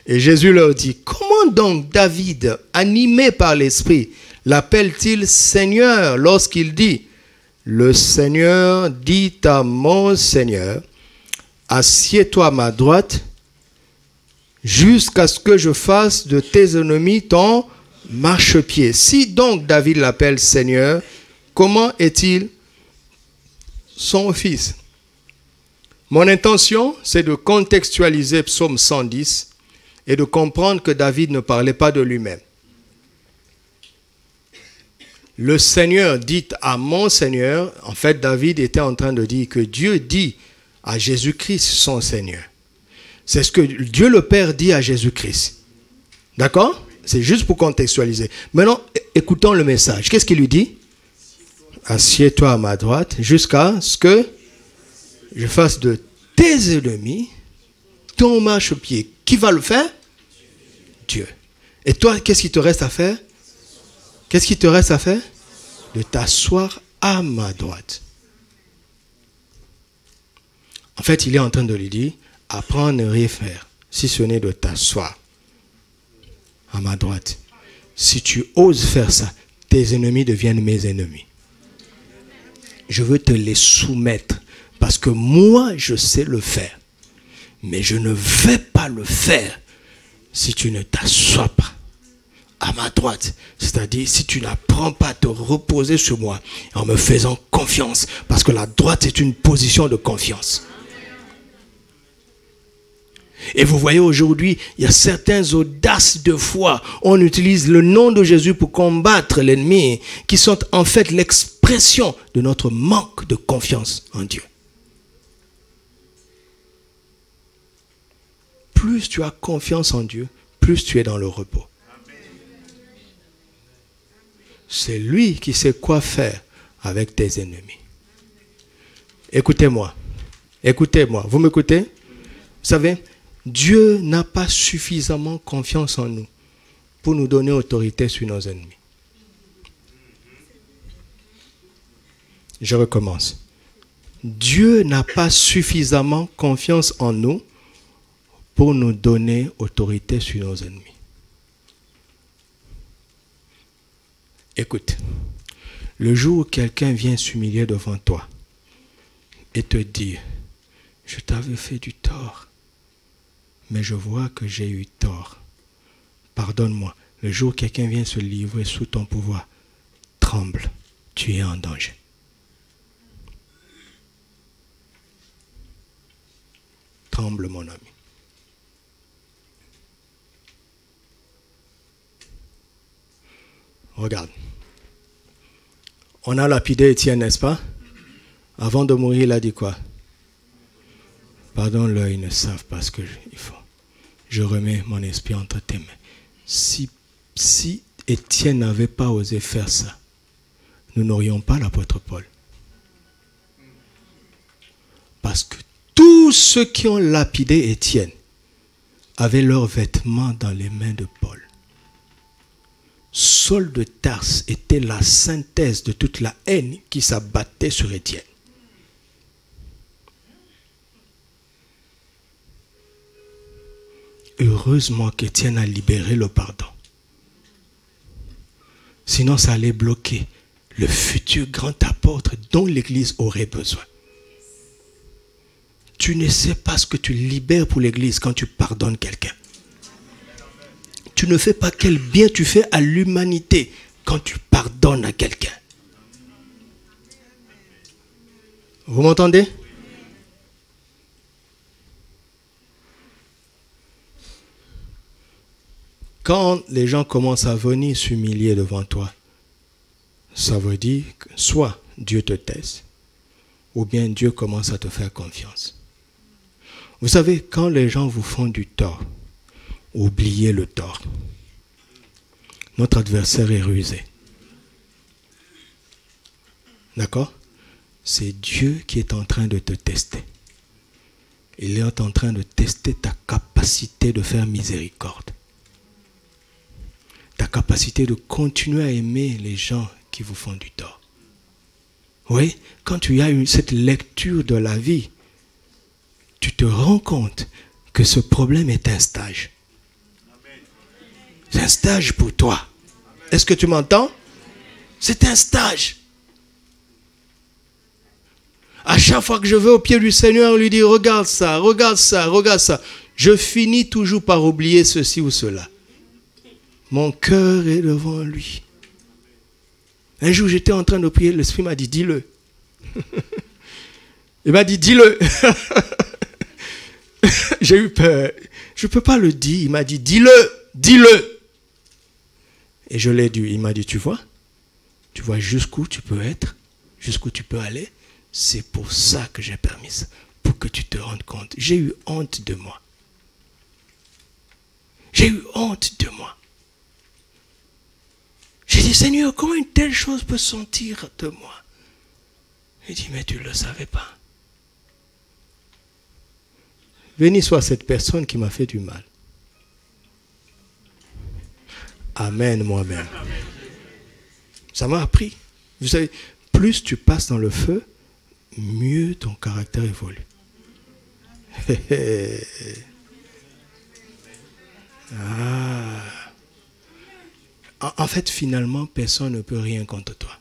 Et Jésus leur dit, « Comment donc David, animé par l'Esprit, l'appelle-t-il Seigneur lorsqu'il dit, « Le Seigneur dit à mon Seigneur, assieds-toi à ma droite, jusqu'à ce que je fasse de tes ennemis ton marchepied. » Si donc David l'appelle Seigneur, comment est-il son fils? Mon intention, c'est de contextualiser Psaume 110 et de comprendre que David ne parlait pas de lui-même. Le Seigneur dit à mon Seigneur, en fait David était en train de dire que Dieu dit à Jésus-Christ son Seigneur. C'est ce que Dieu le Père dit à Jésus-Christ. D'accord? C'est juste pour contextualiser. Maintenant, écoutons le message. Qu'est-ce qu'il lui dit? Assieds-toi à ma droite jusqu'à ce que je fasse de tes ennemis ton marchepied. Qui va le faire? Dieu. Et toi, qu'est-ce qu'il te reste à faire? Qu'est-ce qu'il te reste à faire? De t'asseoir à ma droite. En fait, il est en train de lui dire, apprends à ne rien faire, si ce n'est de t'asseoir à ma droite. Si tu oses faire ça, tes ennemis deviennent mes ennemis. Je veux te les soumettre, parce que moi, je sais le faire. Mais je ne vais pas le faire si tu ne t'assois pas à ma droite. C'est-à-dire, si tu n'apprends pas à te reposer sur moi, en me faisant confiance, parce que la droite est une position de confiance. Et vous voyez aujourd'hui, il y a certaines audaces de foi. On utilise le nom de Jésus pour combattre l'ennemi, qui sont en fait l'expression de notre manque de confiance en Dieu. Plus tu as confiance en Dieu, plus tu es dans le repos. C'est lui qui sait quoi faire avec tes ennemis. Écoutez-moi. Écoutez-moi. Vous m'écoutez? Vous savez, Dieu n'a pas suffisamment confiance en nous pour nous donner autorité sur nos ennemis. Je recommence. Dieu n'a pas suffisamment confiance en nous pour nous donner autorité sur nos ennemis. Écoute, le jour où quelqu'un vient s'humilier devant toi et te dire, je t'avais fait du tort, mais je vois que j'ai eu tort. Pardonne-moi. Le jour où quelqu'un vient se livrer sous ton pouvoir, tremble, tu es en danger. Tremble, mon ami. Regarde. On a lapidé Étienne, n'est-ce pas? Avant de mourir, il a dit quoi? Pardonne-leur, ils ne savent pas ce qu'ils font. Je remets mon esprit entre tes mains. Si Étienne n'avait pas osé faire ça, nous n'aurions pas l'apôtre Paul. Parce que tous ceux qui ont lapidé Étienne avaient leurs vêtements dans les mains de Paul. Saul de Tarse était la synthèse de toute la haine qui s'abattait sur Étienne. Heureusement qu'Étienne a libéré le pardon. Sinon, ça allait bloquer le futur grand apôtre dont l'Église aurait besoin. Tu ne sais pas ce que tu libères pour l'Église quand tu pardonnes quelqu'un. Tu ne fais pas quel bien tu fais à l'humanité quand tu pardonnes à quelqu'un. Vous m'entendez? Quand les gens commencent à venir s'humilier devant toi, ça veut dire que soit Dieu te taise, ou bien Dieu commence à te faire confiance. Vous savez, quand les gens vous font du tort, oubliez le tort. Notre adversaire est rusé. D'accord? C'est Dieu qui est en train de te tester. Il est en train de tester ta capacité de faire miséricorde. Ta capacité de continuer à aimer les gens qui vous font du tort. Oui, quand tu as eu cette lecture de la vie, tu te rends compte que ce problème est un stage. C'est un stage pour toi. Est-ce que tu m'entends? C'est un stage. À chaque fois que je vais au pied du Seigneur, on lui dit, regarde ça, regarde ça, regarde ça. Je finis toujours par oublier ceci ou cela. Mon cœur est devant lui. Un jour, j'étais en train de prier, l'Esprit m'a dit, dis-le. Il m'a dit, dis-le. J'ai eu peur. Je ne peux pas le dire. Il m'a dit, dis-le, dis-le. Et je l'ai dit. Il m'a dit, tu vois jusqu'où tu peux être, jusqu'où tu peux aller. C'est pour ça que j'ai permis ça, pour que tu te rendes compte. J'ai eu honte de moi. J'ai eu honte de moi. J'ai dit, Seigneur, comment une telle chose peut sortir de moi? Il dit, mais tu ne le savais pas. Béni soit cette personne qui m'a fait du mal. Amen, moi-même. Ça m'a appris. Vous savez, plus tu passes dans le feu, mieux ton caractère évolue. Ah. En fait, finalement, personne ne peut rien contre toi.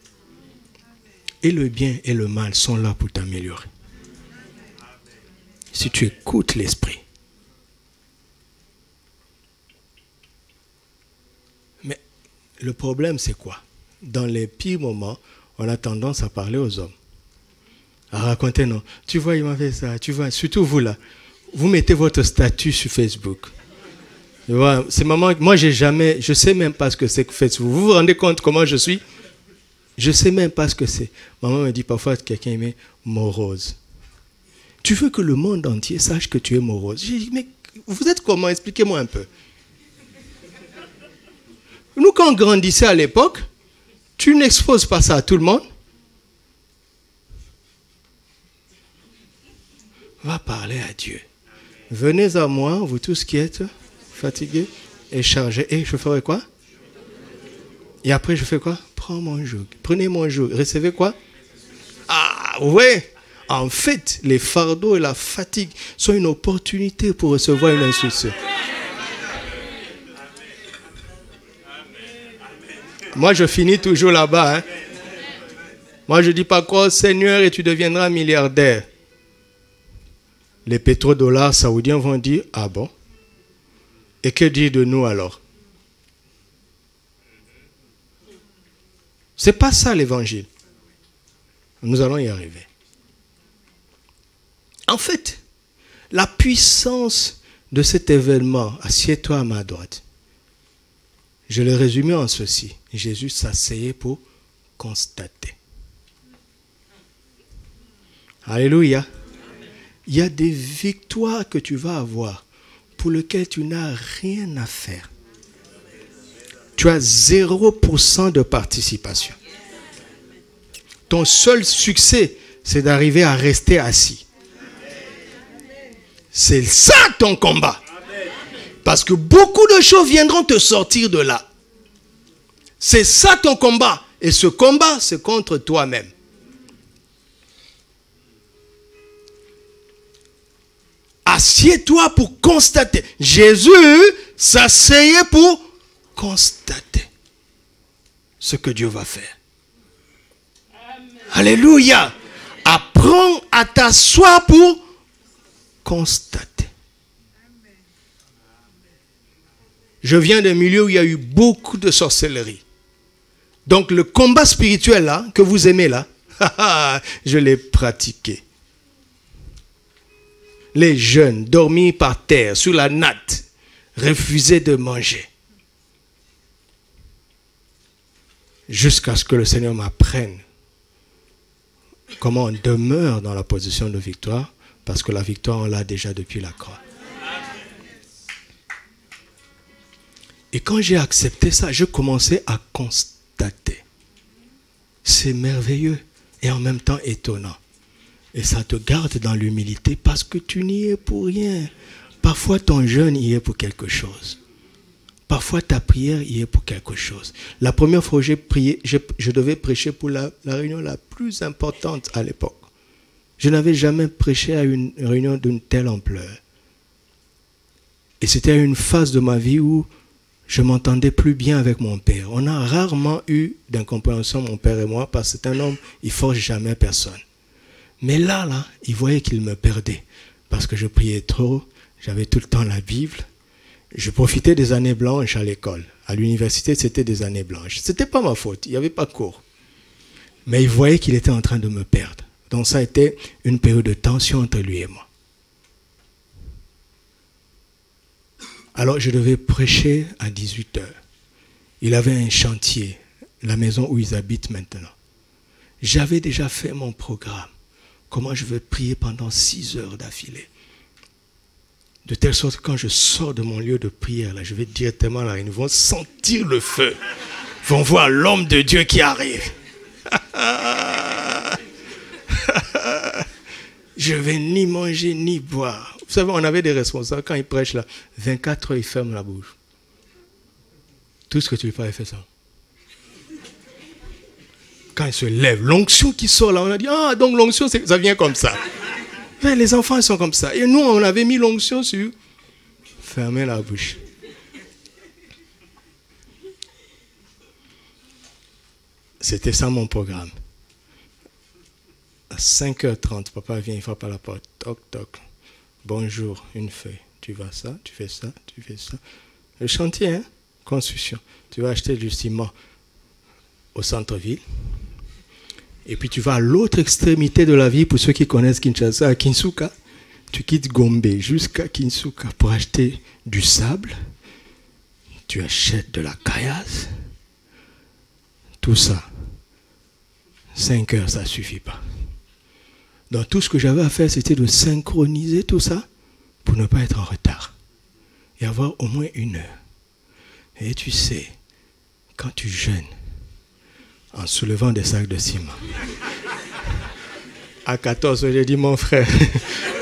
Et le bien et le mal sont là pour t'améliorer. Si tu écoutes l'esprit. Mais le problème, c'est quoi? Dans les pires moments, on a tendance à parler aux hommes. À raconter, non. Tu vois, il m'a fait ça. Tu vois, surtout vous là. Vous mettez votre statut sur Facebook. Tu vois, c'est moi, je sais même pas ce que c'est que Facebook. Vous vous rendez compte comment je suis? Je sais même pas ce que c'est. Maman me dit parfois, quelqu'un met morose. Tu veux que le monde entier sache que tu es morose? J'ai dit, mais vous êtes comment? Expliquez-moi un peu. Nous, quand on grandissait à l'époque, tu n'exposes pas ça à tout le monde. Va parler à Dieu. Venez à moi, vous tous qui êtes fatigués et chargés. Et je ferai quoi? Et après, je fais quoi? Prends mon joug. Prenez mon joug. Recevez quoi? Ah, ouais. En fait, les fardeaux et la fatigue sont une opportunité pour recevoir une instruction. Moi, je finis toujours là-bas. Hein. Moi, je ne dis pas quoi, Seigneur, et tu deviendras milliardaire. Les pétrodollars saoudiens vont dire, ah bon? Et que dire de nous alors? Ce n'est pas ça l'évangile. Nous allons y arriver. En fait, la puissance de cet événement, assieds-toi à ma droite, je l'ai résumé en ceci. Jésus s'asseyait pour constater. Alléluia. Il y a des victoires que tu vas avoir pour lesquelles tu n'as rien à faire. Tu as 0% de participation. Ton seul succès, c'est d'arriver à rester assis. C'est ça ton combat. Parce que beaucoup de choses viendront te sortir de là. C'est ça ton combat. Et ce combat, c'est contre toi-même. Assieds-toi pour constater. Jésus s'asseyait pour constater ce que Dieu va faire. Amen. Alléluia. Apprends à t'asseoir pour constater. Je viens d'un milieu où il y a eu beaucoup de sorcellerie. Donc le combat spirituel là, que vous aimez là, je l'ai pratiqué. Les jeunes dormir par terre, sur la natte, refusaient de manger. Jusqu'à ce que le Seigneur m'apprenne comment on demeure dans la position de victoire, parce que la victoire, on l'a déjà depuis la croix. Et quand j'ai accepté ça, je commençais à constater. C'est merveilleux et en même temps étonnant. Et ça te garde dans l'humilité parce que tu n'y es pour rien. Parfois ton jeûne y est pour quelque chose. Parfois ta prière y est pour quelque chose. La première fois où j'ai prié, je devais prêcher pour la réunion la plus importante à l'époque. Je n'avais jamais prêché à une réunion d'une telle ampleur. Et c'était une phase de ma vie où je m'entendais plus bien avec mon père. On a rarement eu d'incompréhension, mon père et moi, parce que c'est un homme, il ne force jamais personne. Mais là, il voyait qu'il me perdait. Parce que je priais trop, j'avais tout le temps la Bible. Je profitais des années blanches à l'école. À l'université, c'était des années blanches. Ce n'était pas ma faute, il n'y avait pas cours. Mais il voyait qu'il était en train de me perdre. Donc ça a été une période de tension entre lui et moi. Alors je devais prêcher à 18h. Il avait un chantier, la maison où ils habitent maintenant. J'avais déjà fait mon programme. Comment je vais prier pendant 6 heures d'affilée. De telle sorte que quand je sors de mon lieu de prière, là, je vais directement là, ils vont sentir le feu. Ils vont voir l'homme de Dieu qui arrive. Je ne vais ni manger ni boire. Vous savez, on avait des responsables, quand ils prêchent là, 24 heures, ils ferment la bouche. Tout ce que tu lui fais, il fait ça. Quand ils se lèvent, l'onction qui sort là, on a dit, ah, donc l'onction, ça vient comme ça. Mais les enfants, ils sont comme ça. Et nous, on avait mis l'onction sur fermer la bouche. C'était ça mon programme. À 5h30, papa vient, il frappe à la porte. Toc, toc. Bonjour, une feuille. Tu vas ça, tu fais ça, tu fais ça. Le chantier, hein? Construction. Tu vas acheter du ciment au centre-ville. Et puis tu vas à l'autre extrémité de la ville, pour ceux qui connaissent Kinshasa, à Kinsuka. Tu quittes Gombe jusqu'à Kinsuka pour acheter du sable. Tu achètes de la caillasse. Tout ça. 5 heures, ça ne suffit pas. Donc tout ce que j'avais à faire, c'était de synchroniser tout ça pour ne pas être en retard. Et avoir au moins 1 heure. Et tu sais, quand tu jeûnes, en soulevant des sacs de ciment, à 14 heures, j'ai dit, mon frère,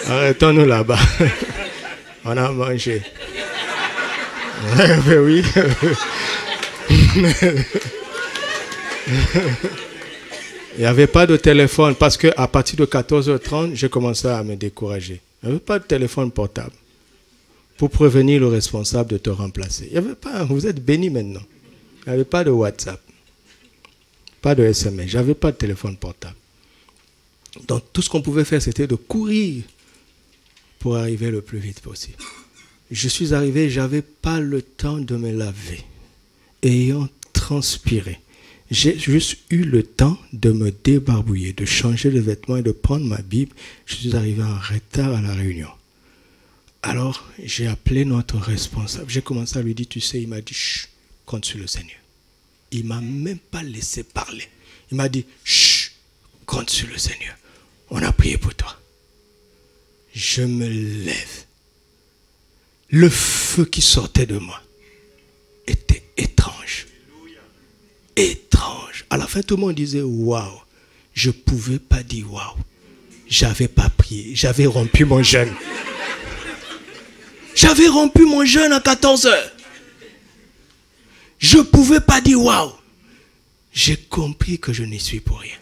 arrêtons-nous là-bas. On a mangé. Ben oui. Il n'y avait pas de téléphone parce qu'à partir de 14h30, j'ai commencé à me décourager. Il n'y avait pas de téléphone portable pour prévenir le responsable de te remplacer. Il n'y avait pas, vous êtes bénis maintenant. Il n'y avait pas de WhatsApp, pas de SMS, je n'avais pas de téléphone portable. Donc tout ce qu'on pouvait faire, c'était de courir pour arriver le plus vite possible. Je suis arrivé, je n'avais pas le temps de me laver. Ayant transpiré, j'ai juste eu le temps de me débarbouiller, de changer de vêtements et de prendre ma Bible. Je suis arrivé en retard à la réunion. Alors, j'ai appelé notre responsable. J'ai commencé à lui dire, tu sais, il m'a dit, chut, compte sur le Seigneur. Il ne m'a même pas laissé parler. Il m'a dit, chut, compte sur le Seigneur. On a prié pour toi. Je me lève. Le feu qui sortait de moi était étrange. Étrange. À la fin, tout le monde disait, waouh. Je ne pouvais pas dire waouh. J'avais pas prié. J'avais rompu mon jeûne. J'avais rompu mon jeûne à 14 heures. Je ne pouvais pas dire waouh. J'ai compris que je n'y suis pour rien.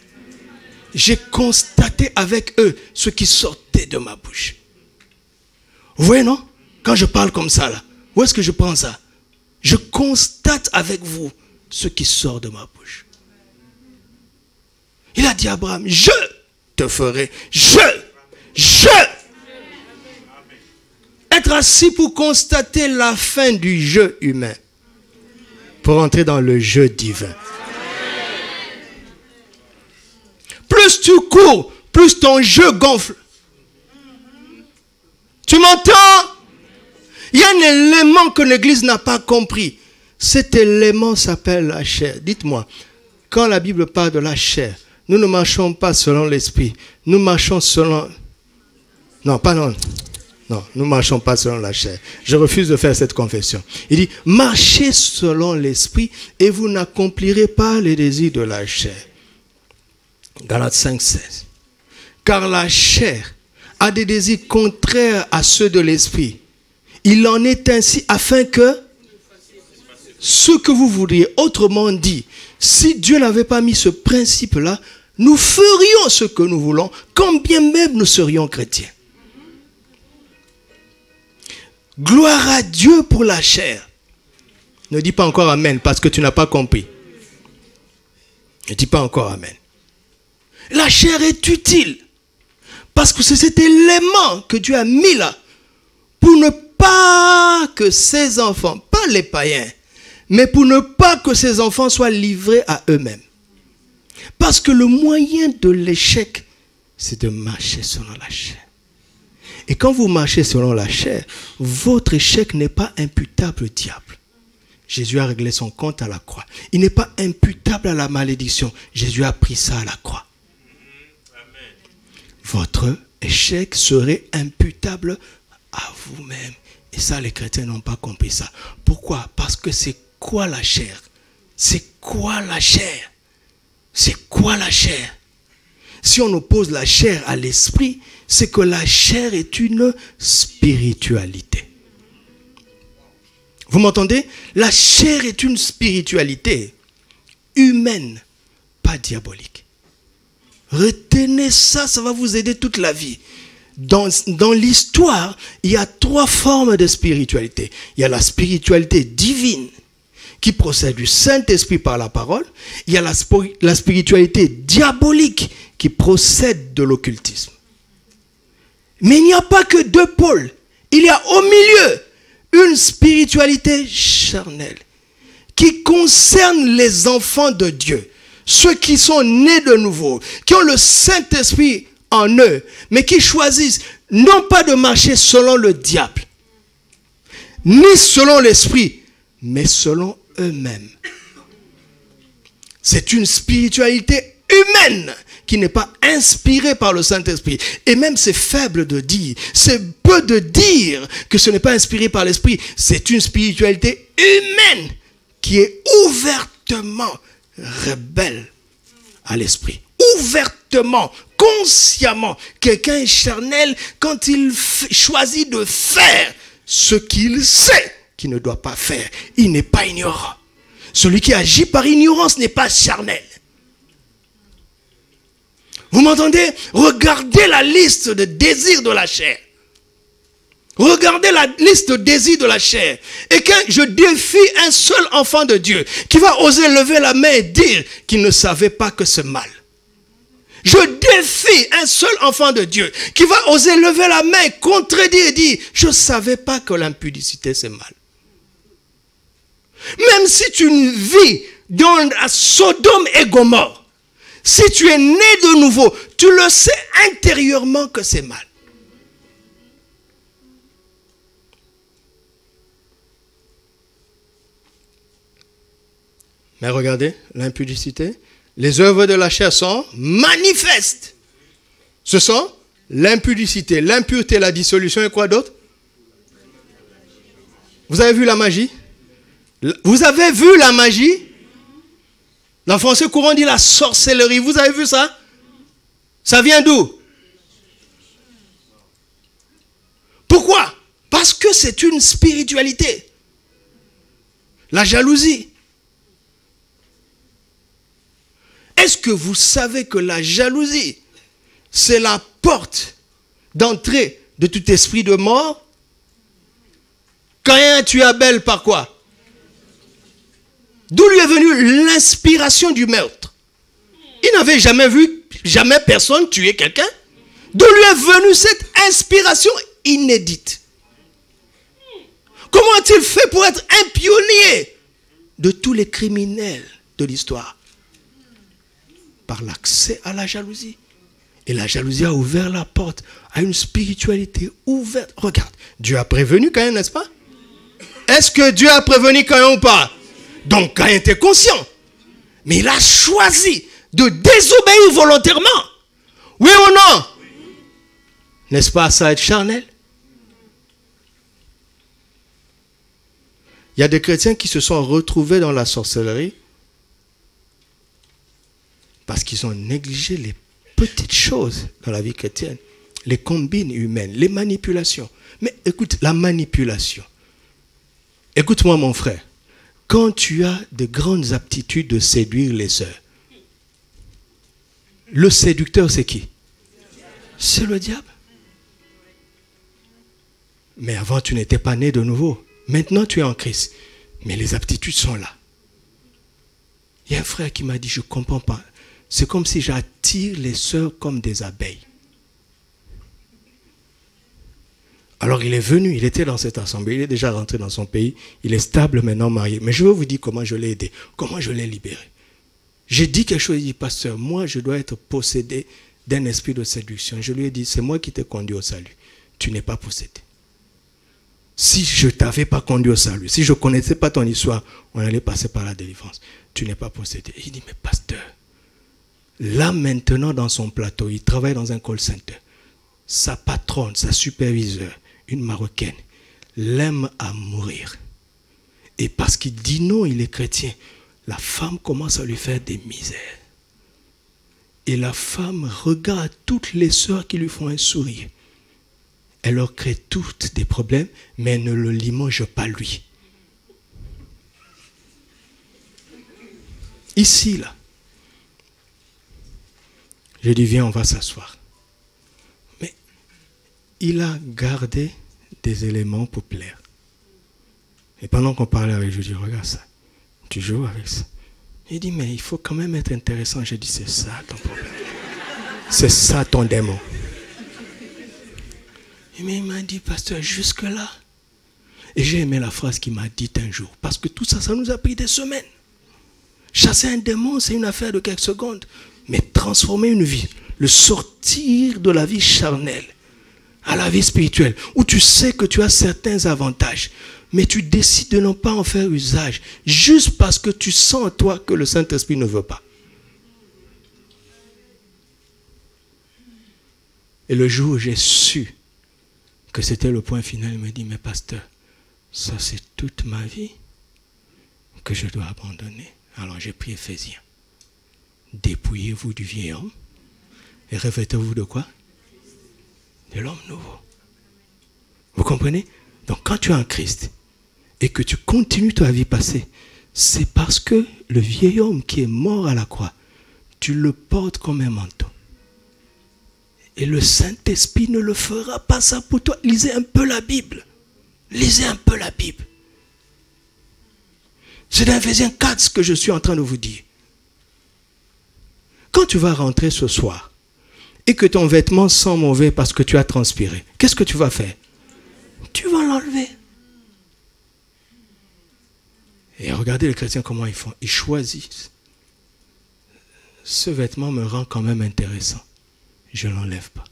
J'ai constaté avec eux ce qui sortait de ma bouche. Vous voyez, non? Quand je parle comme ça, là, où est-ce que je prends ça? Je constate avec vous ce qui sort de ma bouche. Il a dit à Abraham, je te ferai, être assis pour constater la fin du jeu humain, pour entrer dans le jeu divin. Plus tu cours, plus ton jeu gonfle. Tu m'entends? Il y a un élément que l'Église n'a pas compris. Cet élément s'appelle la chair. Dites-moi, quand la Bible parle de la chair, nous ne marchons pas selon l'esprit. Nous marchons selon... Non, nous ne marchons pas selon la chair. Je refuse de faire cette confession. Il dit, marchez selon l'esprit et vous n'accomplirez pas les désirs de la chair. Galates 5,16. Car la chair a des désirs contraires à ceux de l'esprit. Il en est ainsi afin que ce que vous voudriez, autrement dit, si Dieu n'avait pas mis ce principe-là, nous ferions ce que nous voulons, quand bien même nous serions chrétiens. Gloire à Dieu pour la chair. Ne dis pas encore amen parce que tu n'as pas compris. Ne dis pas encore amen. La chair est utile parce que c'est cet élément que Dieu a mis là pour ne pas que ses enfants, pas les païens, mais pour ne pas que ses enfants soient livrés à eux-mêmes. Parce que le moyen de l'échec, c'est de marcher selon la chair. Et quand vous marchez selon la chair, votre échec n'est pas imputable au diable. Jésus a réglé son compte à la croix. Il n'est pas imputable à la malédiction. Jésus a pris ça à la croix. Votre échec serait imputable à vous-même. Et ça, les chrétiens n'ont pas compris ça. Pourquoi? Parce que c'est quoi la chair? C'est quoi la chair? C'est quoi la chair? Si on oppose la chair à l'esprit, c'est que la chair est une spiritualité. Vous m'entendez? La chair est une spiritualité humaine, pas diabolique. Retenez ça, ça va vous aider toute la vie. Dans l'histoire, il y a 3 formes de spiritualité. Il y a la spiritualité divine qui procède du Saint-Esprit par la parole. Il y a la spiritualité diabolique qui procède de l'occultisme. Mais il n'y a pas que 2 pôles. Il y a au milieu une spiritualité charnelle qui concerne les enfants de Dieu, ceux qui sont nés de nouveau, qui ont le Saint-Esprit en eux, mais qui choisissent non pas de marcher selon le diable, ni selon l'esprit, mais selon eux-mêmes. C'est une spiritualité humaine qui n'est pas inspirée par le Saint-Esprit. Et même c'est faible de dire, c'est peu de dire que ce n'est pas inspiré par l'Esprit. C'est une spiritualité humaine qui est ouvertement rebelle à l'Esprit. Ouvertement, consciemment. Quelqu'un est charnel quand il choisit de faire ce qu'il sait qu'il ne doit pas faire. Il n'est pas ignorant. Celui qui agit par ignorance n'est pas charnel. Vous m'entendez? Regardez la liste de désirs de la chair. Regardez la liste de désirs de la chair. Et quand je défie un seul enfant de Dieu qui va oser lever la main et dire qu'il ne savait pas que c'est mal. Je défie un seul enfant de Dieu qui va oser lever la main et contredire et dire je ne savais pas que l'impudicité c'est mal. Même si tu vis dans Sodome et Gomorrhe, si tu es né de nouveau, tu le sais intérieurement que c'est mal. Mais regardez, l'impudicité, les œuvres de la chair sont manifestes. Ce sont l'impudicité, l'impureté, la dissolution et quoi d'autre? Vous avez vu la magie? Vous avez vu la magie? En français courant dit la sorcellerie. Vous avez vu ça? Ça vient d'où? Pourquoi? Parce que c'est une spiritualité. La jalousie. Est-ce que vous savez que la jalousie, c'est la porte d'entrée de tout esprit de mort? Caïn a tué Abel par quoi? D'où lui est venue l'inspiration du meurtre? Il n'avait jamais vu, jamais personne tuer quelqu'un. D'où lui est venue cette inspiration inédite? Comment a-t-il fait pour être un pionnier de tous les criminels de l'histoire? Par l'accès à la jalousie. Et la jalousie a ouvert la porte à une spiritualité ouverte. Regarde, Dieu a prévenu Caïn, n'est-ce pas? Est-ce que Dieu a prévenu Caïn ou pas? Donc Caïn était conscient. Mais il a choisi de désobéir volontairement. Oui ou non? N'est-ce pas ça être charnel? Il y a des chrétiens qui se sont retrouvés dans la sorcellerie parce qu'ils ont négligé les petites choses dans la vie chrétienne, les combines humaines, les manipulations. Mais écoute, la manipulation. Écoute-moi mon frère, quand tu as de grandes aptitudes de séduire les sœurs, le séducteur c'est qui? C'est le diable. Mais avant tu n'étais pas né de nouveau. Maintenant tu es en Christ. Mais les aptitudes sont là. Il y a un frère qui m'a dit, je ne comprends pas. C'est comme si j'attire les sœurs comme des abeilles. Alors il est venu, il était dans cette assemblée, il est déjà rentré dans son pays, il est stable maintenant marié. Mais je vais vous dire comment je l'ai aidé, comment je l'ai libéré. J'ai dit quelque chose, il dit, pasteur, moi je dois être possédé d'un esprit de séduction. Je lui ai dit, c'est moi qui t'ai conduit au salut. Tu n'es pas possédé. Si je ne t'avais pas conduit au salut, si je ne connaissais pas ton histoire, on allait passer par la délivrance. Tu n'es pas possédé. Il dit, mais pasteur, là maintenant dans son plateau, il travaille dans un call center. Sa patronne, sa superviseure, une Marocaine, l'aime à mourir. Et parce qu'il dit non, il est chrétien, la femme commence à lui faire des misères. Et la femme regarde toutes les sœurs qui lui font un sourire. Elle leur crée toutes des problèmes, mais elle ne le limoge pas lui. Ici, là. J'ai dit, viens, on va s'asseoir. Mais il a gardé des éléments pour plaire. Et pendant qu'on parlait avec lui, je dis, regarde ça. Tu joues avec ça. Il dit, mais il faut quand même être intéressant. J'ai dit, c'est ça ton problème. C'est ça ton démon. Mais il m'a dit, pasteur, jusque-là. Et j'ai aimé la phrase qu'il m'a dite un jour. Parce que tout ça, ça nous a pris des semaines. Chasser un démon, c'est une affaire de quelques secondes. Mais transformer une vie, le sortir de la vie charnelle à la vie spirituelle, où tu sais que tu as certains avantages, mais tu décides de ne pas en faire usage, juste parce que tu sens en toi que le Saint-Esprit ne veut pas. Et le jour où j'ai su que c'était le point final, il me dit, mais pasteur, ça c'est toute ma vie que je dois abandonner. Alors j'ai pris Éphésiens. Dépouillez-vous du vieil homme et revêtez-vous de quoi? De l'homme nouveau. Vous comprenez? Donc quand tu es en Christ et que tu continues ta vie passée, c'est parce que le vieil homme qui est mort à la croix, tu le portes comme un manteau. Et le Saint-Esprit ne le fera pas ça pour toi. Lisez un peu la Bible. Lisez un peu la Bible. C'est dans Éphésiens 4 ce que je suis en train de vous dire. Quand tu vas rentrer ce soir et que ton vêtement sent mauvais parce que tu as transpiré, qu'est-ce que tu vas faire? Tu vas l'enlever. Et regardez les chrétiens comment ils font. Ils choisissent. Ce vêtement me rend quand même intéressant. Je ne l'enlève pas.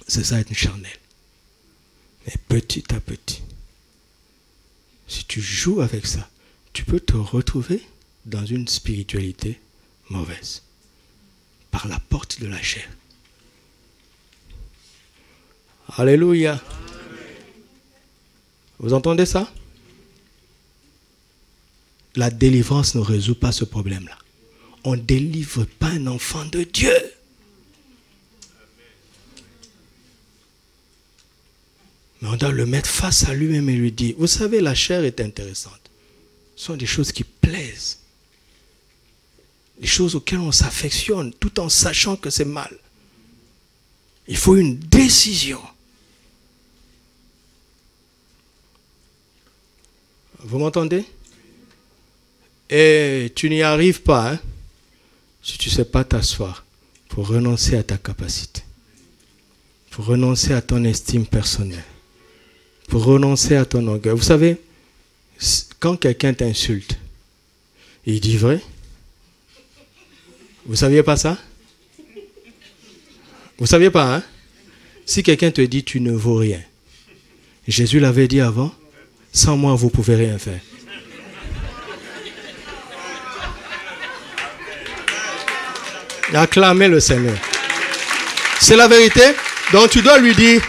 C'est ça être charnel. Mais petit à petit, si tu joues avec ça, tu peux te retrouver dans une spiritualité mauvaise. Par la porte de la chair. Alléluia. Vous entendez ça? La délivrance ne résout pas ce problème-là. On ne délivre pas un enfant de Dieu. Mais on doit le mettre face à lui-même et lui dire, vous savez, la chair est intéressante. Ce sont des choses qui plaisent. Des choses auxquelles on s'affectionne tout en sachant que c'est mal. Il faut une décision. Vous m'entendez? Et tu n'y arrives pas, hein, si tu ne sais pas t'asseoir pour renoncer à ta capacité, pour renoncer à ton estime personnelle, pour renoncer à ton orgueil. Vous savez, quand quelqu'un t'insulte, il dit vrai. Vous ne saviez pas ça? Vous ne saviez pas, hein? Si quelqu'un te dit tu ne vaux rien, Jésus l'avait dit avant, sans moi vous ne pouvez rien faire. Acclamez le Seigneur. C'est la vérité. Donc tu dois lui dire,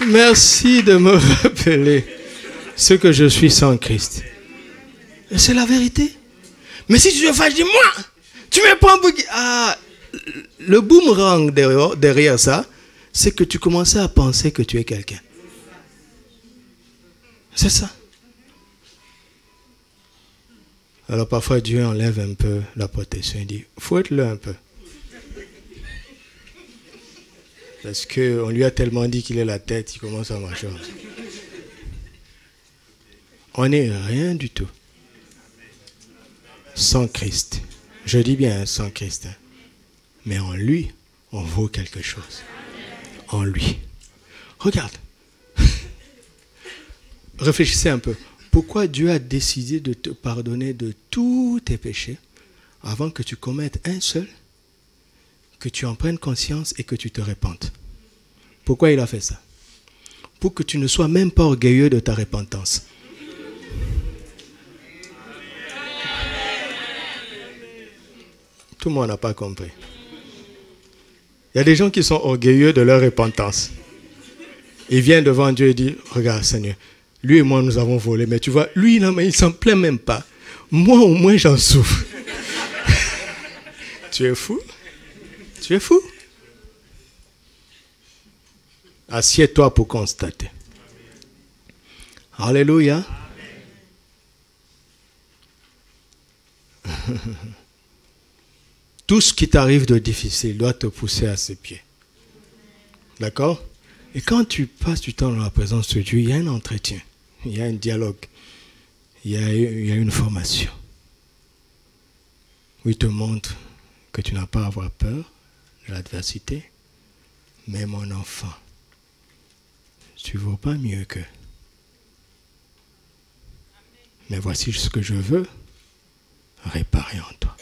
merci de me rappeler ce que je suis sans Christ. Et c'est la vérité. Mais si tu te fâches, dis-moi, tu me prends pour... Ah, le boomerang derrière ça, c'est que tu commençais à penser que tu es quelqu'un. C'est ça. Alors parfois Dieu enlève un peu la protection. Il dit, fouette-le un peu. Parce qu'on lui a tellement dit qu'il est la tête, il commence à marcher. On n'est rien du tout. Sans Christ. Je dis bien sans Christ. Mais en lui, on vaut quelque chose. En lui. Regarde. Réfléchissez un peu. Pourquoi Dieu a décidé de te pardonner de tous tes péchés avant que tu commettes un seul, que tu en prennes conscience et que tu te répandes? Pourquoi il a fait ça? Pour que tu ne sois même pas orgueilleux de ta repentance. Tout le monde n'a pas compris. Il y a des gens qui sont orgueilleux de leur repentance. Ils viennent devant Dieu et disent, regarde Seigneur, lui et moi nous avons volé, mais tu vois, lui il ne s'en plaint même pas. Moi au moins j'en souffre. Tu es fou? Tu es fou? Assieds-toi pour constater. Alléluia. Tout ce qui t'arrive de difficile doit te pousser à ses pieds. D'accord? Et quand tu passes du temps dans la présence de Dieu, il y a un entretien, il y a un dialogue, il y a une formation. Où il te montre que tu n'as pas à avoir peur de l'adversité, mais mon enfant, tu ne vaux pas mieux qu'eux. Mais voici ce que je veux réparer en toi.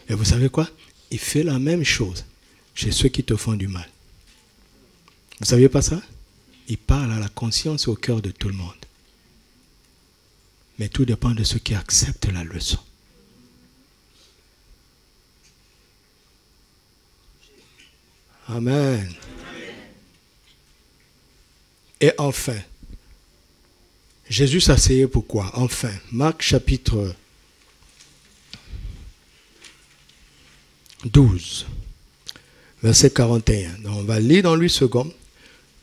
Et vous savez quoi? Il fait la même chose chez ceux qui te font du mal. Vous ne saviez pas ça? Il parle à la conscience et au cœur de tout le monde. Mais tout dépend de ceux qui acceptent la leçon. Amen. Et enfin, Jésus s'asseyait pourquoi? Enfin, Marc chapitre 12, verset 41. Donc, on va lire dans 8 secondes,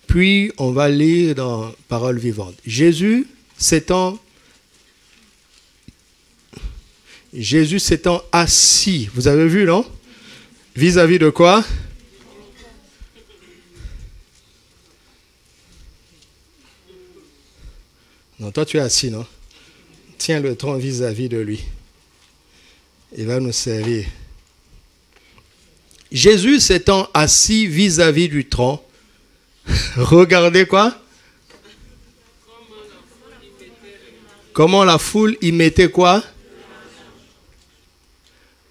puis on va lire dans Parole vivante. Jésus s'étant assis, vous avez vu, non? Vis-à-vis de quoi? Non, toi tu es assis, non? Tiens le tronc vis-à-vis de lui. Il va nous servir. Jésus s'étant assis vis-à-vis du tronc, regardez quoi? Comment la foule y mettait quoi?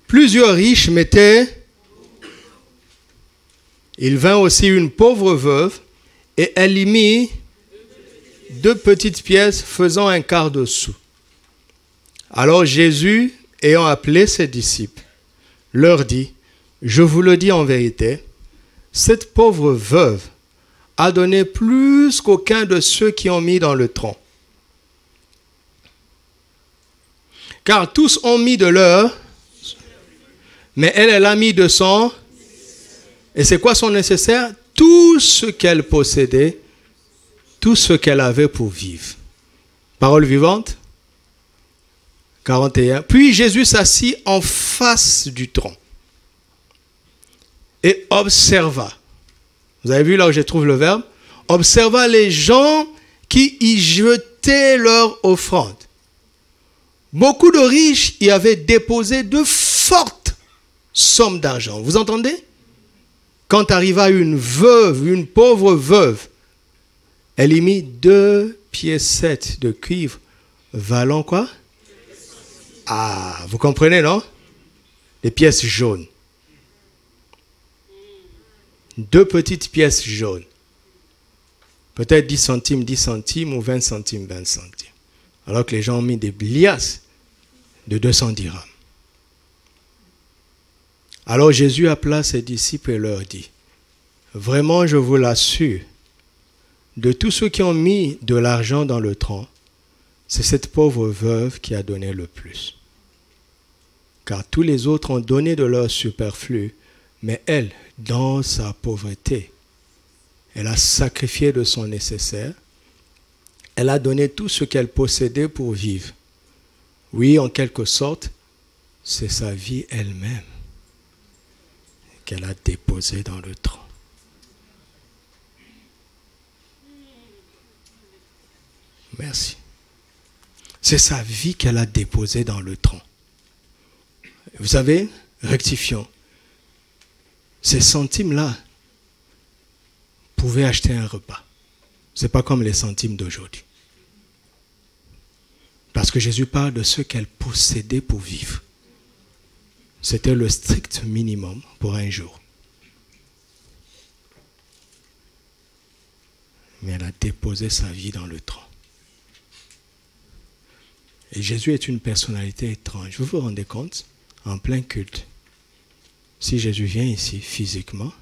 Plusieurs riches mettaient. Il vint aussi une pauvre veuve et elle y mit 2 petites pièces faisant un quart de sou. Alors Jésus, ayant appelé ses disciples, leur dit, je vous le dis en vérité, cette pauvre veuve a donné plus qu'aucun de ceux qui ont mis dans le tronc. Car tous ont mis de leur, mais elle a mis de son. Et c'est quoi son nécessaire? Tout ce qu'elle possédait, tout ce qu'elle avait pour vivre. Parole vivante. 41. Puis Jésus s'assit en face du tronc et observa. Vous avez vu là où je trouve le verbe? Observa les gens qui y jetaient leur offrande. Beaucoup de riches y avaient déposé de fortes sommes d'argent. Vous entendez? Quand arriva une veuve, une pauvre veuve, elle y mit 2 piécettes de cuivre valant quoi? Ah, vous comprenez, non? Des pièces jaunes. 2 petites pièces jaunes. Peut-être 10 centimes ou 20 centimes, 20 centimes. Alors que les gens ont mis des liasses de 200 dirhams. Alors Jésus appela ses disciples et leur dit, vraiment je vous l'assure, de tous ceux qui ont mis de l'argent dans le tronc, c'est cette pauvre veuve qui a donné le plus. Car tous les autres ont donné de leur superflu, mais elle, dans sa pauvreté, elle a sacrifié de son nécessaire. Elle a donné tout ce qu'elle possédait pour vivre. Oui, en quelque sorte, c'est sa vie elle-même qu'elle a déposée dans le tronc. Merci. C'est sa vie qu'elle a déposée dans le tronc. Vous savez, rectifions. Ces centimes-là pouvaient acheter un repas. Ce n'est pas comme les centimes d'aujourd'hui. Parce que Jésus parle de ce qu'elle possédait pour vivre. C'était le strict minimum pour un jour. Mais elle a déposé sa vie dans le tronc. Et Jésus est une personnalité étrange. Vous vous rendez compte? En plein culte, si Jésus vient ici physiquement,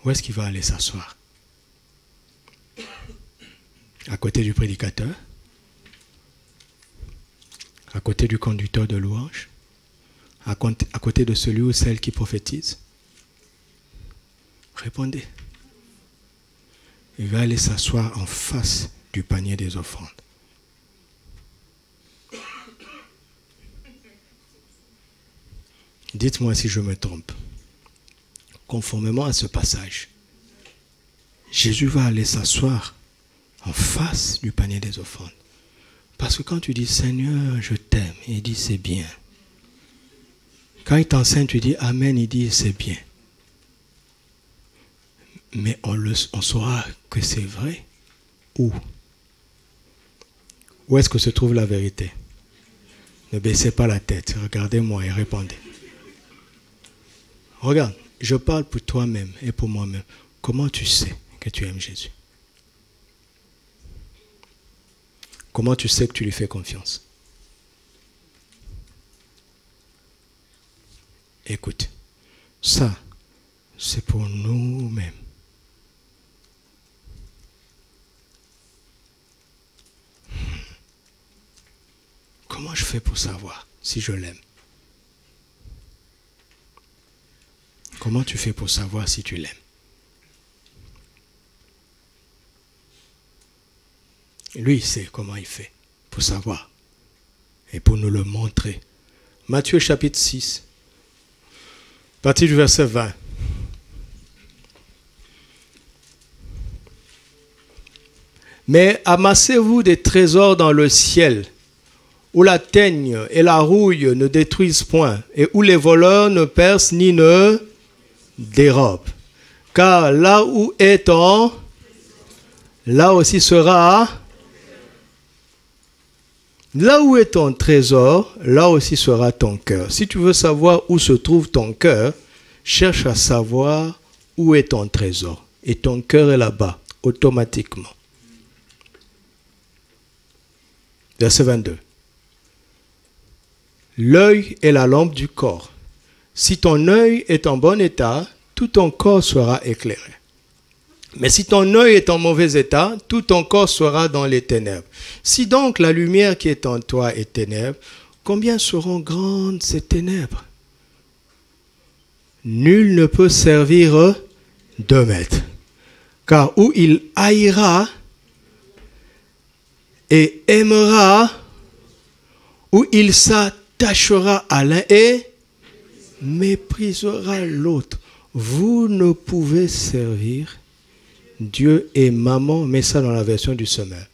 où est-ce qu'il va aller s'asseoir? À côté du prédicateur? À côté du conducteur de louange? À côté de celui ou celle qui prophétise? Répondez. Il va aller s'asseoir en face du panier des offrandes. Dites-moi si je me trompe. Conformément à ce passage, Jésus va aller s'asseoir en face du panier des offrandes. Parce que quand tu dis Seigneur, je t'aime, il dit c'est bien. Quand il t'enseigne, tu dis Amen, il dit c'est bien. Mais on saura que c'est vrai. Où? Où est-ce que se trouve la vérité? Ne baissez pas la tête, regardez-moi et répondez. Regarde, je parle pour toi-même et pour moi-même. Comment tu sais que tu aimes Jésus? Comment tu sais que tu lui fais confiance? Écoute, ça, c'est pour nous-mêmes. Comment je fais pour savoir si je l'aime? Comment tu fais pour savoir si tu l'aimes? Lui, il sait comment il fait pour savoir et pour nous le montrer. Matthieu chapitre 6, à partir du verset 20. Mais amassez-vous des trésors dans le ciel, où la teigne et la rouille ne détruisent point, et où les voleurs ne percent ni ne dérobent. Car là où est ton, là aussi sera, là où est ton trésor, là aussi sera ton cœur. Si tu veux savoir où se trouve ton cœur, cherche à savoir où est ton trésor. Et ton cœur est là-bas, automatiquement. Verset 22. L'œil est la lampe du corps. Si ton œil est en bon état, tout ton corps sera éclairé. Mais si ton œil est en mauvais état, tout ton corps sera dans les ténèbres. Si donc la lumière qui est en toi est ténèbres, combien seront grandes ces ténèbres? Nul ne peut servir deux maîtres, car où il haïra et aimera, où il s'attachera à l'un et méprisera l'autre. Vous ne pouvez servir Dieu et maman, mets ça dans la version du semeur.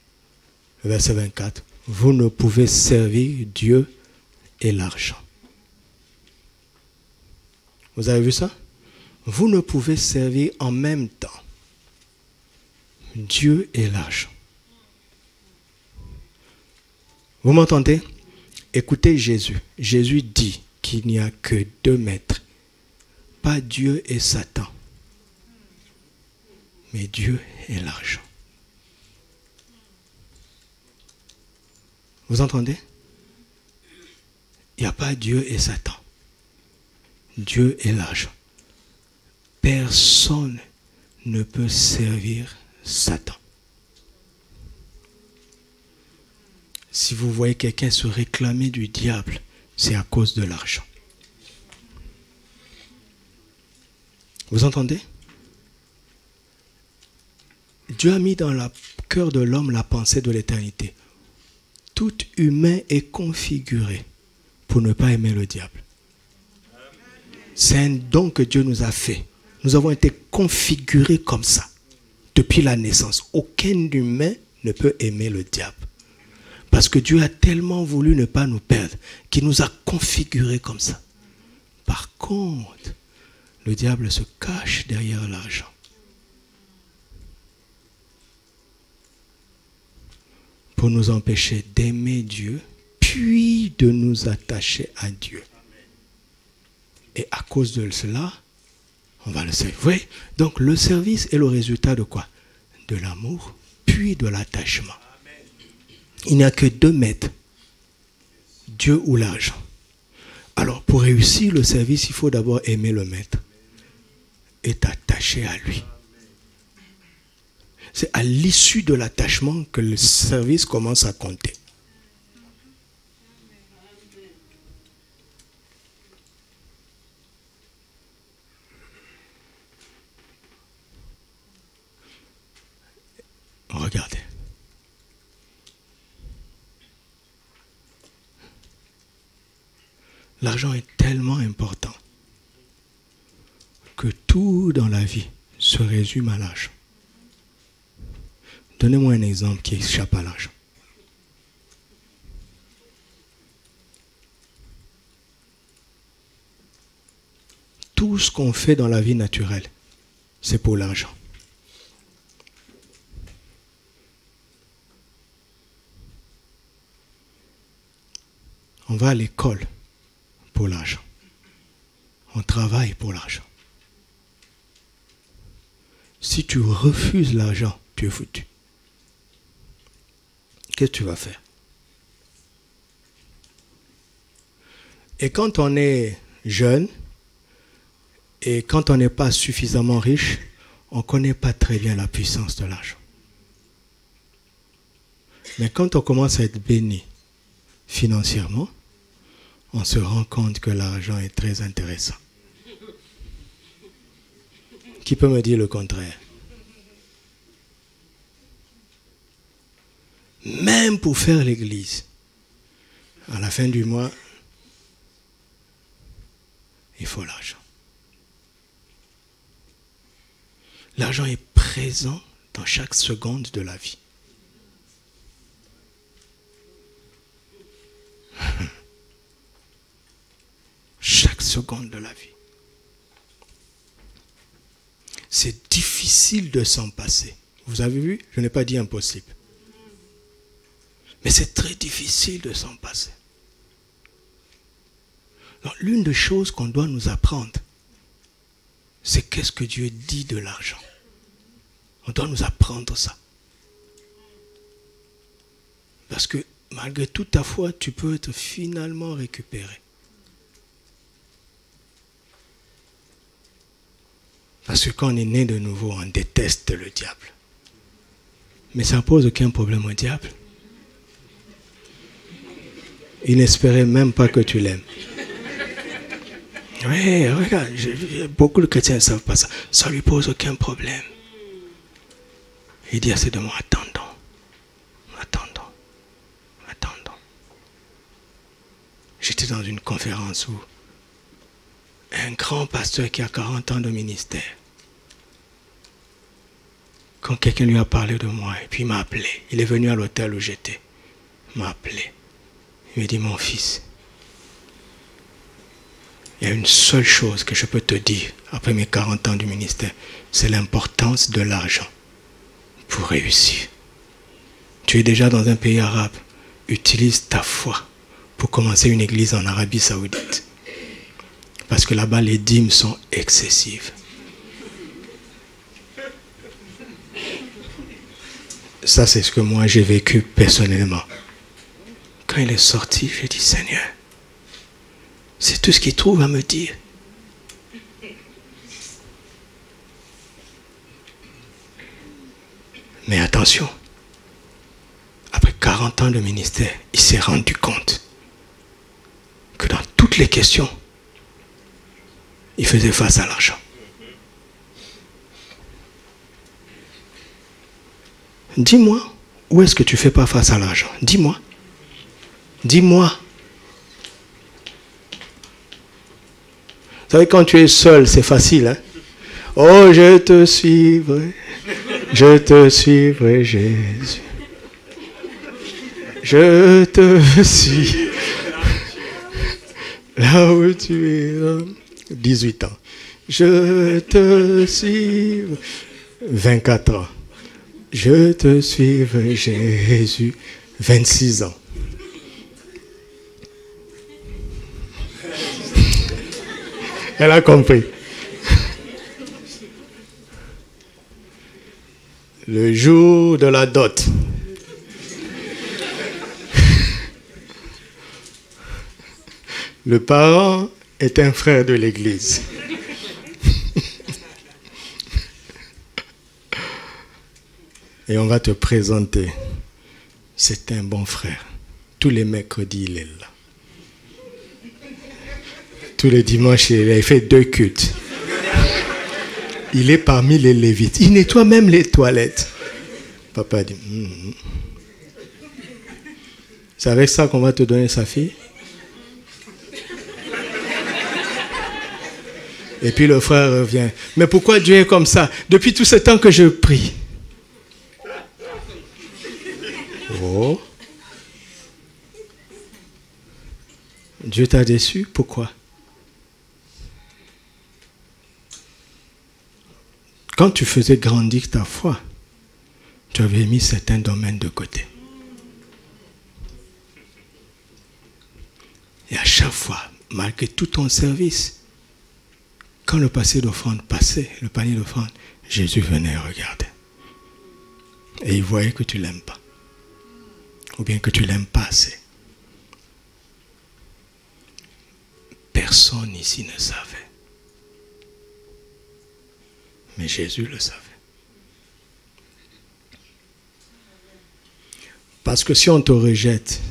Verset 24. Vous ne pouvez servir Dieu et l'argent. Vous avez vu ça? Vous ne pouvez servir en même temps Dieu et l'argent. Vous m'entendez? Écoutez Jésus. Jésus dit qu'il n'y a que deux maîtres. Pas Dieu et Satan, mais Dieu et l'argent. Vous entendez? Il n'y a pas Dieu et Satan. Dieu et l'argent. Personne ne peut servir Satan. Si vous voyez quelqu'un se réclamer du diable, c'est à cause de l'argent. Vous entendez? Dieu a mis dans le cœur de l'homme la pensée de l'éternité. Tout humain est configuré pour ne pas aimer le diable. C'est un don que Dieu nous a fait. Nous avons été configurés comme ça depuis la naissance. Aucun humain ne peut aimer le diable. Parce que Dieu a tellement voulu ne pas nous perdre qu'il nous a configurés comme ça. Par contre, le diable se cache derrière l'argent. Pour nous empêcher d'aimer Dieu, puis de nous attacher à Dieu. Et à cause de cela, on va le servir. Vous voyez? Donc le service est le résultat de quoi? De l'amour, puis de l'attachement. Il n'y a que deux maîtres, Dieu ou l'argent. Alors pour réussir le service, il faut d'abord aimer le maître et t'attacher à lui. C'est à l'issue de l'attachement que le service commence à compter. Regardez. L'argent est tellement important que tout dans la vie se résume à l'argent. Donnez-moi un exemple qui échappe à l'argent. Tout ce qu'on fait dans la vie naturelle, c'est pour l'argent. On va à l'école pour l'argent. On travaille pour l'argent. Si tu refuses l'argent, tu es foutu. Qu'est-ce que tu vas faire? Et quand on est jeune, et quand on n'est pas suffisamment riche, on ne connaît pas très bien la puissance de l'argent. Mais quand on commence à être béni financièrement, on se rend compte que l'argent est très intéressant. Qui peut me dire le contraire? Même pour faire l'église, à la fin du mois, il faut l'argent. L'argent est présent dans chaque seconde de la vie. Chaque seconde de la vie. C'est difficile de s'en passer. Vous avez vu? Je n'ai pas dit impossible. Mais c'est très difficile de s'en passer. L'une des choses qu'on doit nous apprendre, c'est qu'est-ce que Dieu dit de l'argent. On doit nous apprendre ça. Parce que malgré toute ta foi, tu peux être finalement récupéré. Parce que quand on est né de nouveau, on déteste le diable. Mais ça ne pose aucun problème au diable. Il n'espérait même pas que tu l'aimes. Oui, regarde, beaucoup de chrétiens ne savent pas ça. Ça ne lui pose aucun problème. Il dit à ses démons, attendons. J'étais dans une conférence où un grand pasteur qui a 40 ans de ministère, quand quelqu'un lui a parlé de moi, et puis il m'a appelé, il est venu à l'hôtel où j'étais, il m'a appelé, il m'a dit, mon fils, il y a une seule chose que je peux te dire après mes 40 ans du ministère, c'est l'importance de l'argent pour réussir. Tu es déjà dans un pays arabe, utilise ta foi pour commencer une église en Arabie Saoudite. Parce que là-bas, les dîmes sont excessives. Ça, c'est ce que moi, j'ai vécu personnellement. Quand il est sorti, j'ai dit, Seigneur, c'est tout ce qu'il trouve à me dire. Mais attention, après 40 ans de ministère, il s'est rendu compte que dans toutes les questions, il faisait face à l'argent. Dis-moi, où est-ce que tu ne fais pas face à l'argent? Dis-moi. Dis-moi. Vous savez, quand tu es seul, c'est facile. Hein? Oh, je te suivrai, Jésus. Je te suis. Là où tu es, 18 ans. Je te suis, 24 ans. Je te suivrai, Jésus, 26 ans. Elle a compris. Le jour de la dot. Le parent est un frère de l'église. Et on va te présenter. C'est un bon frère. Tous les mercredis, il est là. Tous les dimanches, il a fait 2 cultes. Il est parmi les Lévites. Il nettoie même les toilettes. Papa dit, c'est avec ça qu'on va te donner sa fille? Et puis le frère revient. Mais pourquoi Dieu est comme ça? Depuis tout ce temps que je prie. Oh. Dieu t'a déçu? Pourquoi? Quand tu faisais grandir ta foi, tu avais mis certains domaines de côté. Et à chaque fois, malgré tout ton service, quand le passé d'offrande passait, le panier d'offrande, Jésus venait regarder. Et il voyait que tu ne l'aimes pas. Ou bien que tu ne l'aimes pas assez. Personne ici ne savait. Mais Jésus le savait. Parce que si on te rejette,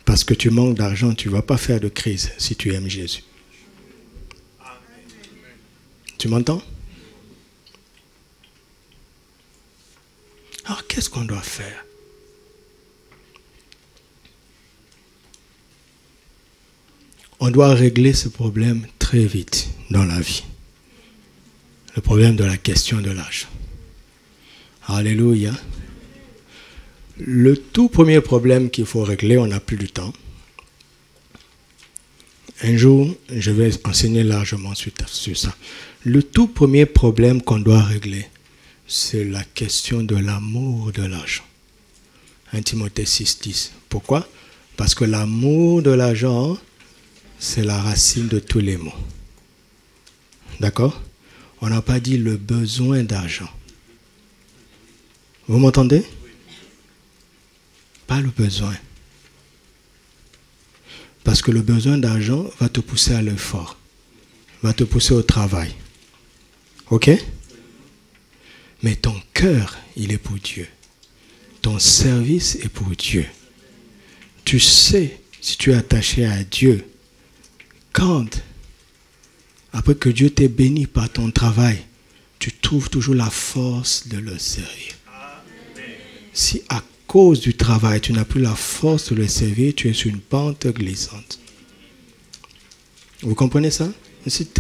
parce que tu manques d'argent, tu ne vas pas faire de crise si tu aimes Jésus. Tu m'entends? Alors qu'est-ce qu'on doit faire? On doit régler ce problème très vite dans la vie. Le problème de la question de l'argent. Alléluia. Le tout premier problème qu'il faut régler, on n'a plus de temps. Un jour, je vais enseigner largement sur ça. Le tout premier problème qu'on doit régler, c'est la question de l'amour de l'argent. 1 Timothée 6,10. Pourquoi? Parce que l'amour de l'argent, c'est la racine de tous les maux. D'accord? On n'a pas dit le besoin d'argent. Vous m'entendez? Pas le besoin. Parce que le besoin d'argent va te pousser à l'effort. Va te pousser au travail. Ok? Mais ton cœur, il est pour Dieu. Ton service est pour Dieu. Tu sais, si tu es attaché à Dieu, quand, après que Dieu t'ait béni par ton travail, tu trouves toujours la force de le servir. Si à cause du travail, tu n'as plus la force de le servir, tu es sur une pente glissante. Vous comprenez ça? C'est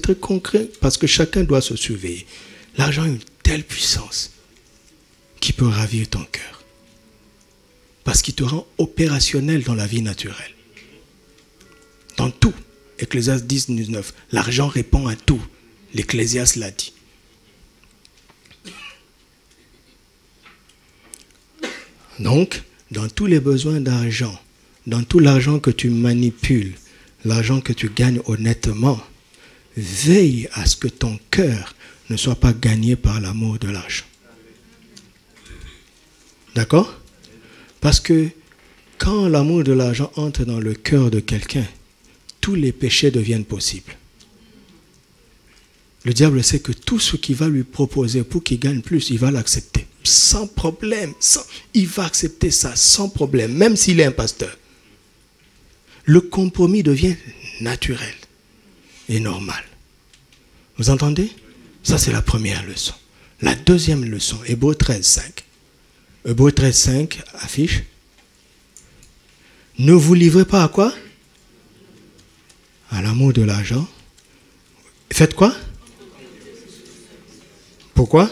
très concret parce que chacun doit se surveiller. L'argent a une telle puissance qui peut ravir ton cœur. Parce qu'il te rend opérationnel dans la vie naturelle. Dans tout. Ecclésiaste 10, 19. L'argent répond à tout. L'Ecclésiaste l'a dit. Donc, dans tous les besoins d'argent, dans tout l'argent que tu manipules, l'argent que tu gagnes honnêtement, veille à ce que ton cœur ne soit pas gagné par l'amour de l'argent. D'accord? Parce que quand l'amour de l'argent entre dans le cœur de quelqu'un, tous les péchés deviennent possibles. Le diable sait que tout ce qu'il va lui proposer pour qu'il gagne plus, il va l'accepter. Sans problème. Il va accepter ça sans problème, même s'il est un pasteur. Le compromis devient naturel et normal. Vous entendez? Ça, c'est la première leçon. La deuxième leçon, Hébreux 13, 5. Hébreux 13, 5 affiche. Ne vous livrez pas à quoi? À l'amour de l'argent. Faites quoi? Pourquoi?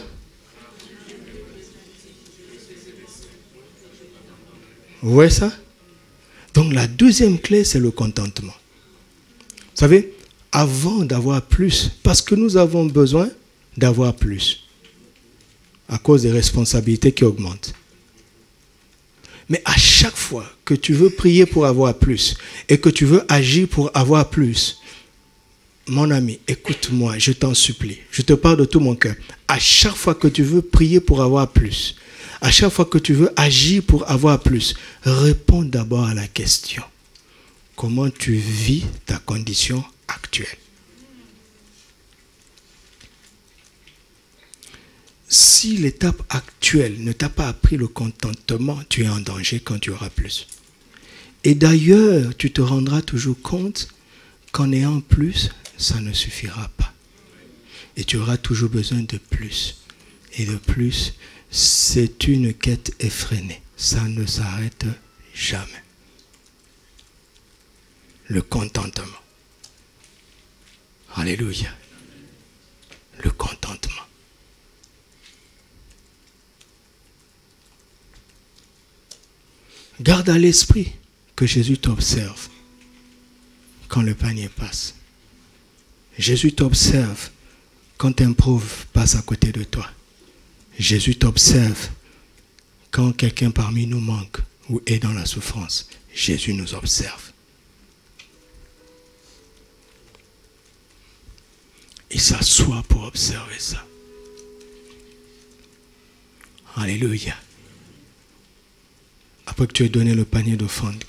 Vous voyez ça? Donc la deuxième clé, c'est le contentement. Vous savez, avant d'avoir plus, parce que nous avons besoin d'avoir plus, à cause des responsabilités qui augmentent. Mais à chaque fois que tu veux prier pour avoir plus, et que tu veux agir pour avoir plus, mon ami, écoute-moi, je t'en supplie, je te parle de tout mon cœur. À chaque fois que tu veux prier pour avoir plus, à chaque fois que tu veux agir pour avoir plus, réponds d'abord à la question. Comment tu vis ta condition actuelle? Si l'étape actuelle ne t'a pas appris le contentement, tu es en danger quand tu auras plus. Et d'ailleurs, tu te rendras toujours compte qu'en ayant plus, ça ne suffira pas. Et tu auras toujours besoin de plus. Et de plus, c'est une quête effrénée. Ça ne s'arrête jamais. Le contentement. Alléluia. Le contentement. Garde à l'esprit que Jésus t'observe quand le panier passe. Jésus t'observe quand un pauvre passe à côté de toi. Jésus t'observe quand quelqu'un parmi nous manque ou est dans la souffrance. Jésus nous observe. Il s'assoit pour observer ça. Alléluia. Après que tu aies donné le panier d'offrande,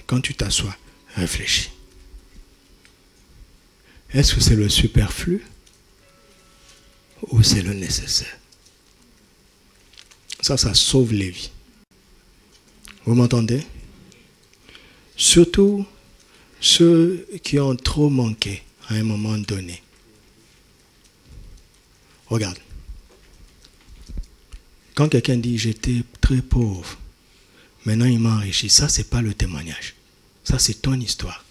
quand tu t'assois, réfléchis. Est-ce que c'est le superflu ou c'est le nécessaire? Ça sauve les vies. Vous m'entendez? Surtout ceux qui ont trop manqué à un moment donné. Regarde. Quand quelqu'un dit « j'étais très pauvre, maintenant il m'a enrichi », ça c'est pas le témoignage. Ça c'est ton histoire.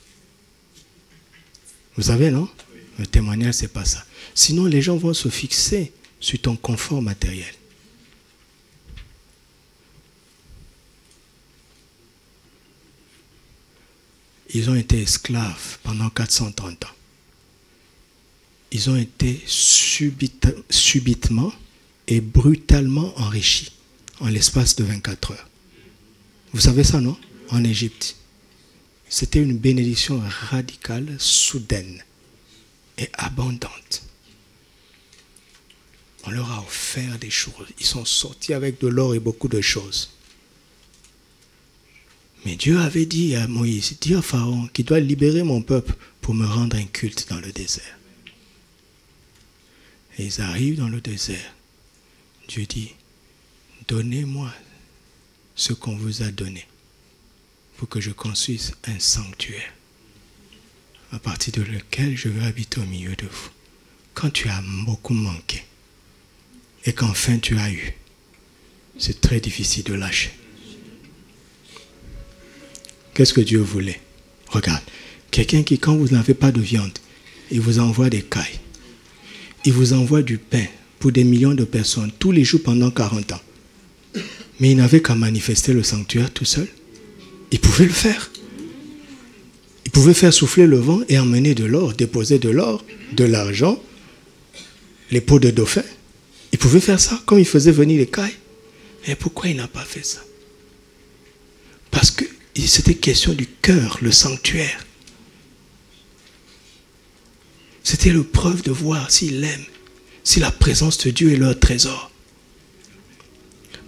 Vous savez, non? Le témoignage c'est pas ça. Sinon les gens vont se fixer sur ton confort matériel. Ils ont été esclaves pendant 430 ans. Ils ont été subitement et brutalement enrichis en l'espace de 24 heures. Vous savez ça, non? En Égypte. C'était une bénédiction radicale, soudaine et abondante. On leur a offert des choses. Ils sont sortis avec de l'or et beaucoup de choses. Mais Dieu avait dit à Moïse, dis à Pharaon qu'il doit libérer mon peuple pour me rendre un culte dans le désert. Et ils arrivent dans le désert. Dieu dit, donnez-moi ce qu'on vous a donné pour que je construise un sanctuaire à partir de lequel je vais habiter au milieu de vous. Quand tu as beaucoup manqué et qu'enfin tu as eu, c'est très difficile de lâcher. Qu'est-ce que Dieu voulait? Regarde, quelqu'un qui, quand vous n'avez pas de viande, il vous envoie des cailles. Il vous envoie du pain pour des millions de personnes, tous les jours pendant 40 ans. Mais il n'avait qu'à manifester le sanctuaire tout seul. Il pouvait le faire. Il pouvait faire souffler le vent et emmener de l'or, déposer de l'or, de l'argent, les peaux de dauphin. Il pouvait faire ça, comme il faisait venir les cailles. Et pourquoi il n'a pas fait ça? Parce que c'était question du cœur, le sanctuaire. C'était le preuve de voir s'il aime, si la présence de Dieu est leur trésor.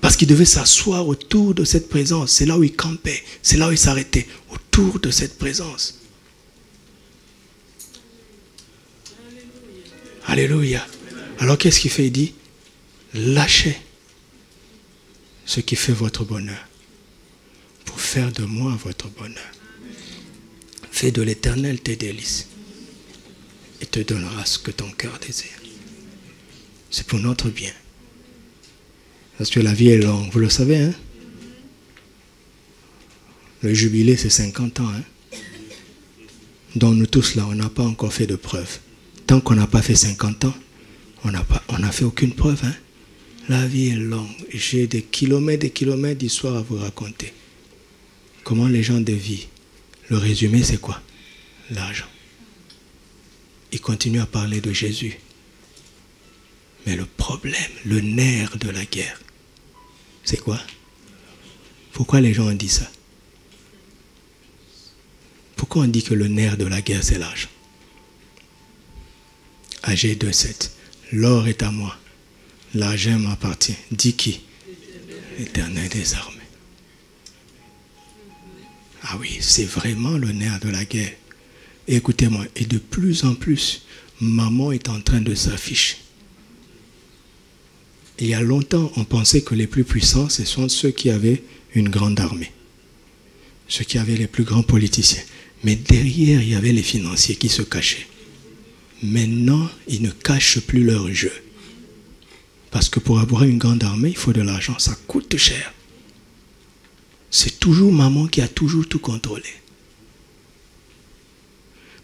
Parce qu'il devait s'asseoir autour de cette présence. C'est là où il campait, c'est là où il s'arrêtait, autour de cette présence. Alléluia. Alors qu'est-ce qu'il fait? Il dit, lâchez ce qui fait votre bonheur pour faire de moi votre bonheur. Fais de l'Éternel tes délices et te donnera ce que ton cœur désire. C'est pour notre bien. Parce que la vie est longue, vous le savez, hein? Le jubilé, c'est 50 ans, hein? Donc nous tous là, on n'a pas encore fait de preuve. Tant qu'on n'a pas fait 50 ans, on n'a fait aucune preuve, hein? La vie est longue. J'ai des kilomètres d'histoires à vous raconter. Comment les gens dévient. Le résumé, c'est quoi? L'argent. Ils continuent à parler de Jésus. Mais le problème, le nerf de la guerre, c'est quoi? Pourquoi les gens ont dit ça? Pourquoi on dit que le nerf de la guerre, c'est l'argent? Agé 2,7. L'or est à moi. L'argent m'appartient. Dit qui? L'Éternel des armées. Ah oui, c'est vraiment le nerf de la guerre. Et écoutez-moi, et de plus en plus, maman est en train de s'afficher. Il y a longtemps, on pensait que les plus puissants, ce sont ceux qui avaient une grande armée. Ceux qui avaient les plus grands politiciens. Mais derrière, il y avait les financiers qui se cachaient. Maintenant, ils ne cachent plus leur jeu. Parce que pour avoir une grande armée, il faut de l'argent. Ça coûte cher. C'est toujours maman qui a toujours tout contrôlé.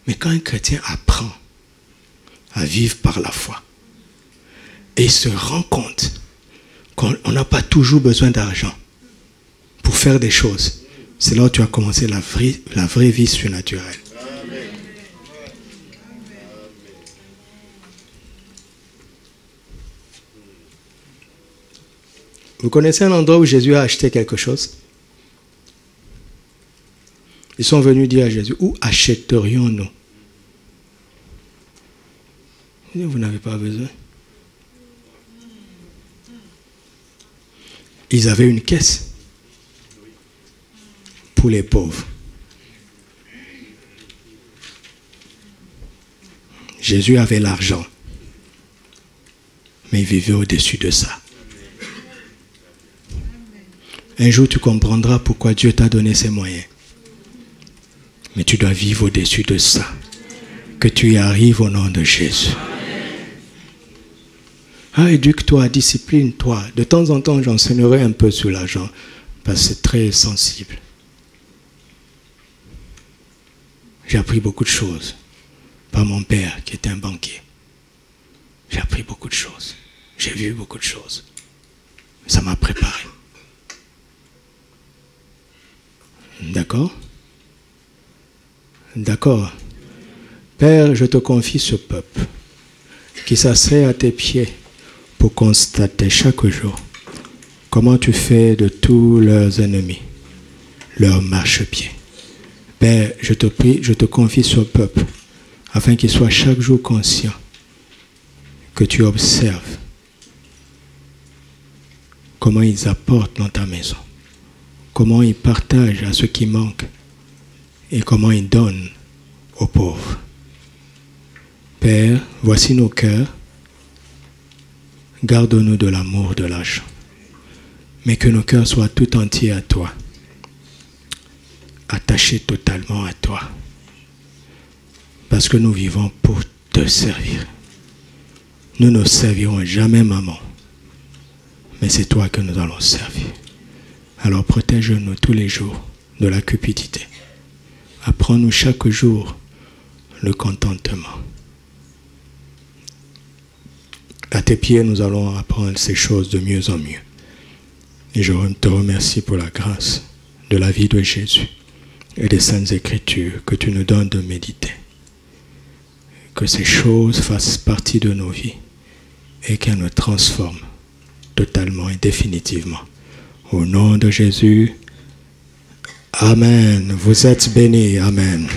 Mais quand un chrétien apprend à vivre par la foi et se rend compte qu'on n'a pas toujours besoin d'argent pour faire des choses, c'est là où tu as commencé la vraie vie surnaturelle. Amen. Vous connaissez un endroit où Jésus a acheté quelque chose? Ils sont venus dire à Jésus, où achèterions-nous Vous n'avez pas besoin. Ils avaient une caisse pour les pauvres. Jésus avait l'argent, mais il vivait au-dessus de ça. Un jour, tu comprendras pourquoi Dieu t'a donné ces moyens. Mais tu dois vivre au-dessus de ça. Que tu y arrives au nom de Jésus. Ah, éduque-toi, discipline-toi. De temps en temps, j'enseignerai un peu sur l'argent, parce que c'est très sensible. J'ai appris beaucoup de choses par mon père, qui était un banquier. J'ai appris beaucoup de choses. J'ai vu beaucoup de choses. Ça m'a préparé. D'accord? D'accord. Père, je te confie ce peuple qui s'asseoit à tes pieds pour constater chaque jour comment tu fais de tous leurs ennemis leur marchepied. Père, je te prie, je te confie ce peuple afin qu'il soit chaque jour conscient que tu observes comment ils apportent dans ta maison, comment ils partagent à ceux qui manquent et comment ils donnent aux pauvres. Père, voici nos cœurs. Garde-nous de l'amour de l'argent, mais que nos cœurs soient tout entiers à toi, attachés totalement à toi, parce que nous vivons pour te servir. Nous ne servirons jamais maman, mais c'est toi que nous allons servir. Alors protège-nous tous les jours de la cupidité. Apprends-nous chaque jour le contentement. À tes pieds, nous allons apprendre ces choses de mieux en mieux. Et je te remercie pour la grâce de la vie de Jésus et des Saintes Écritures que tu nous donnes de méditer. Que ces choses fassent partie de nos vies et qu'elles nous transforment totalement et définitivement. Au nom de Jésus, Amen. Vous êtes bénis. Amen.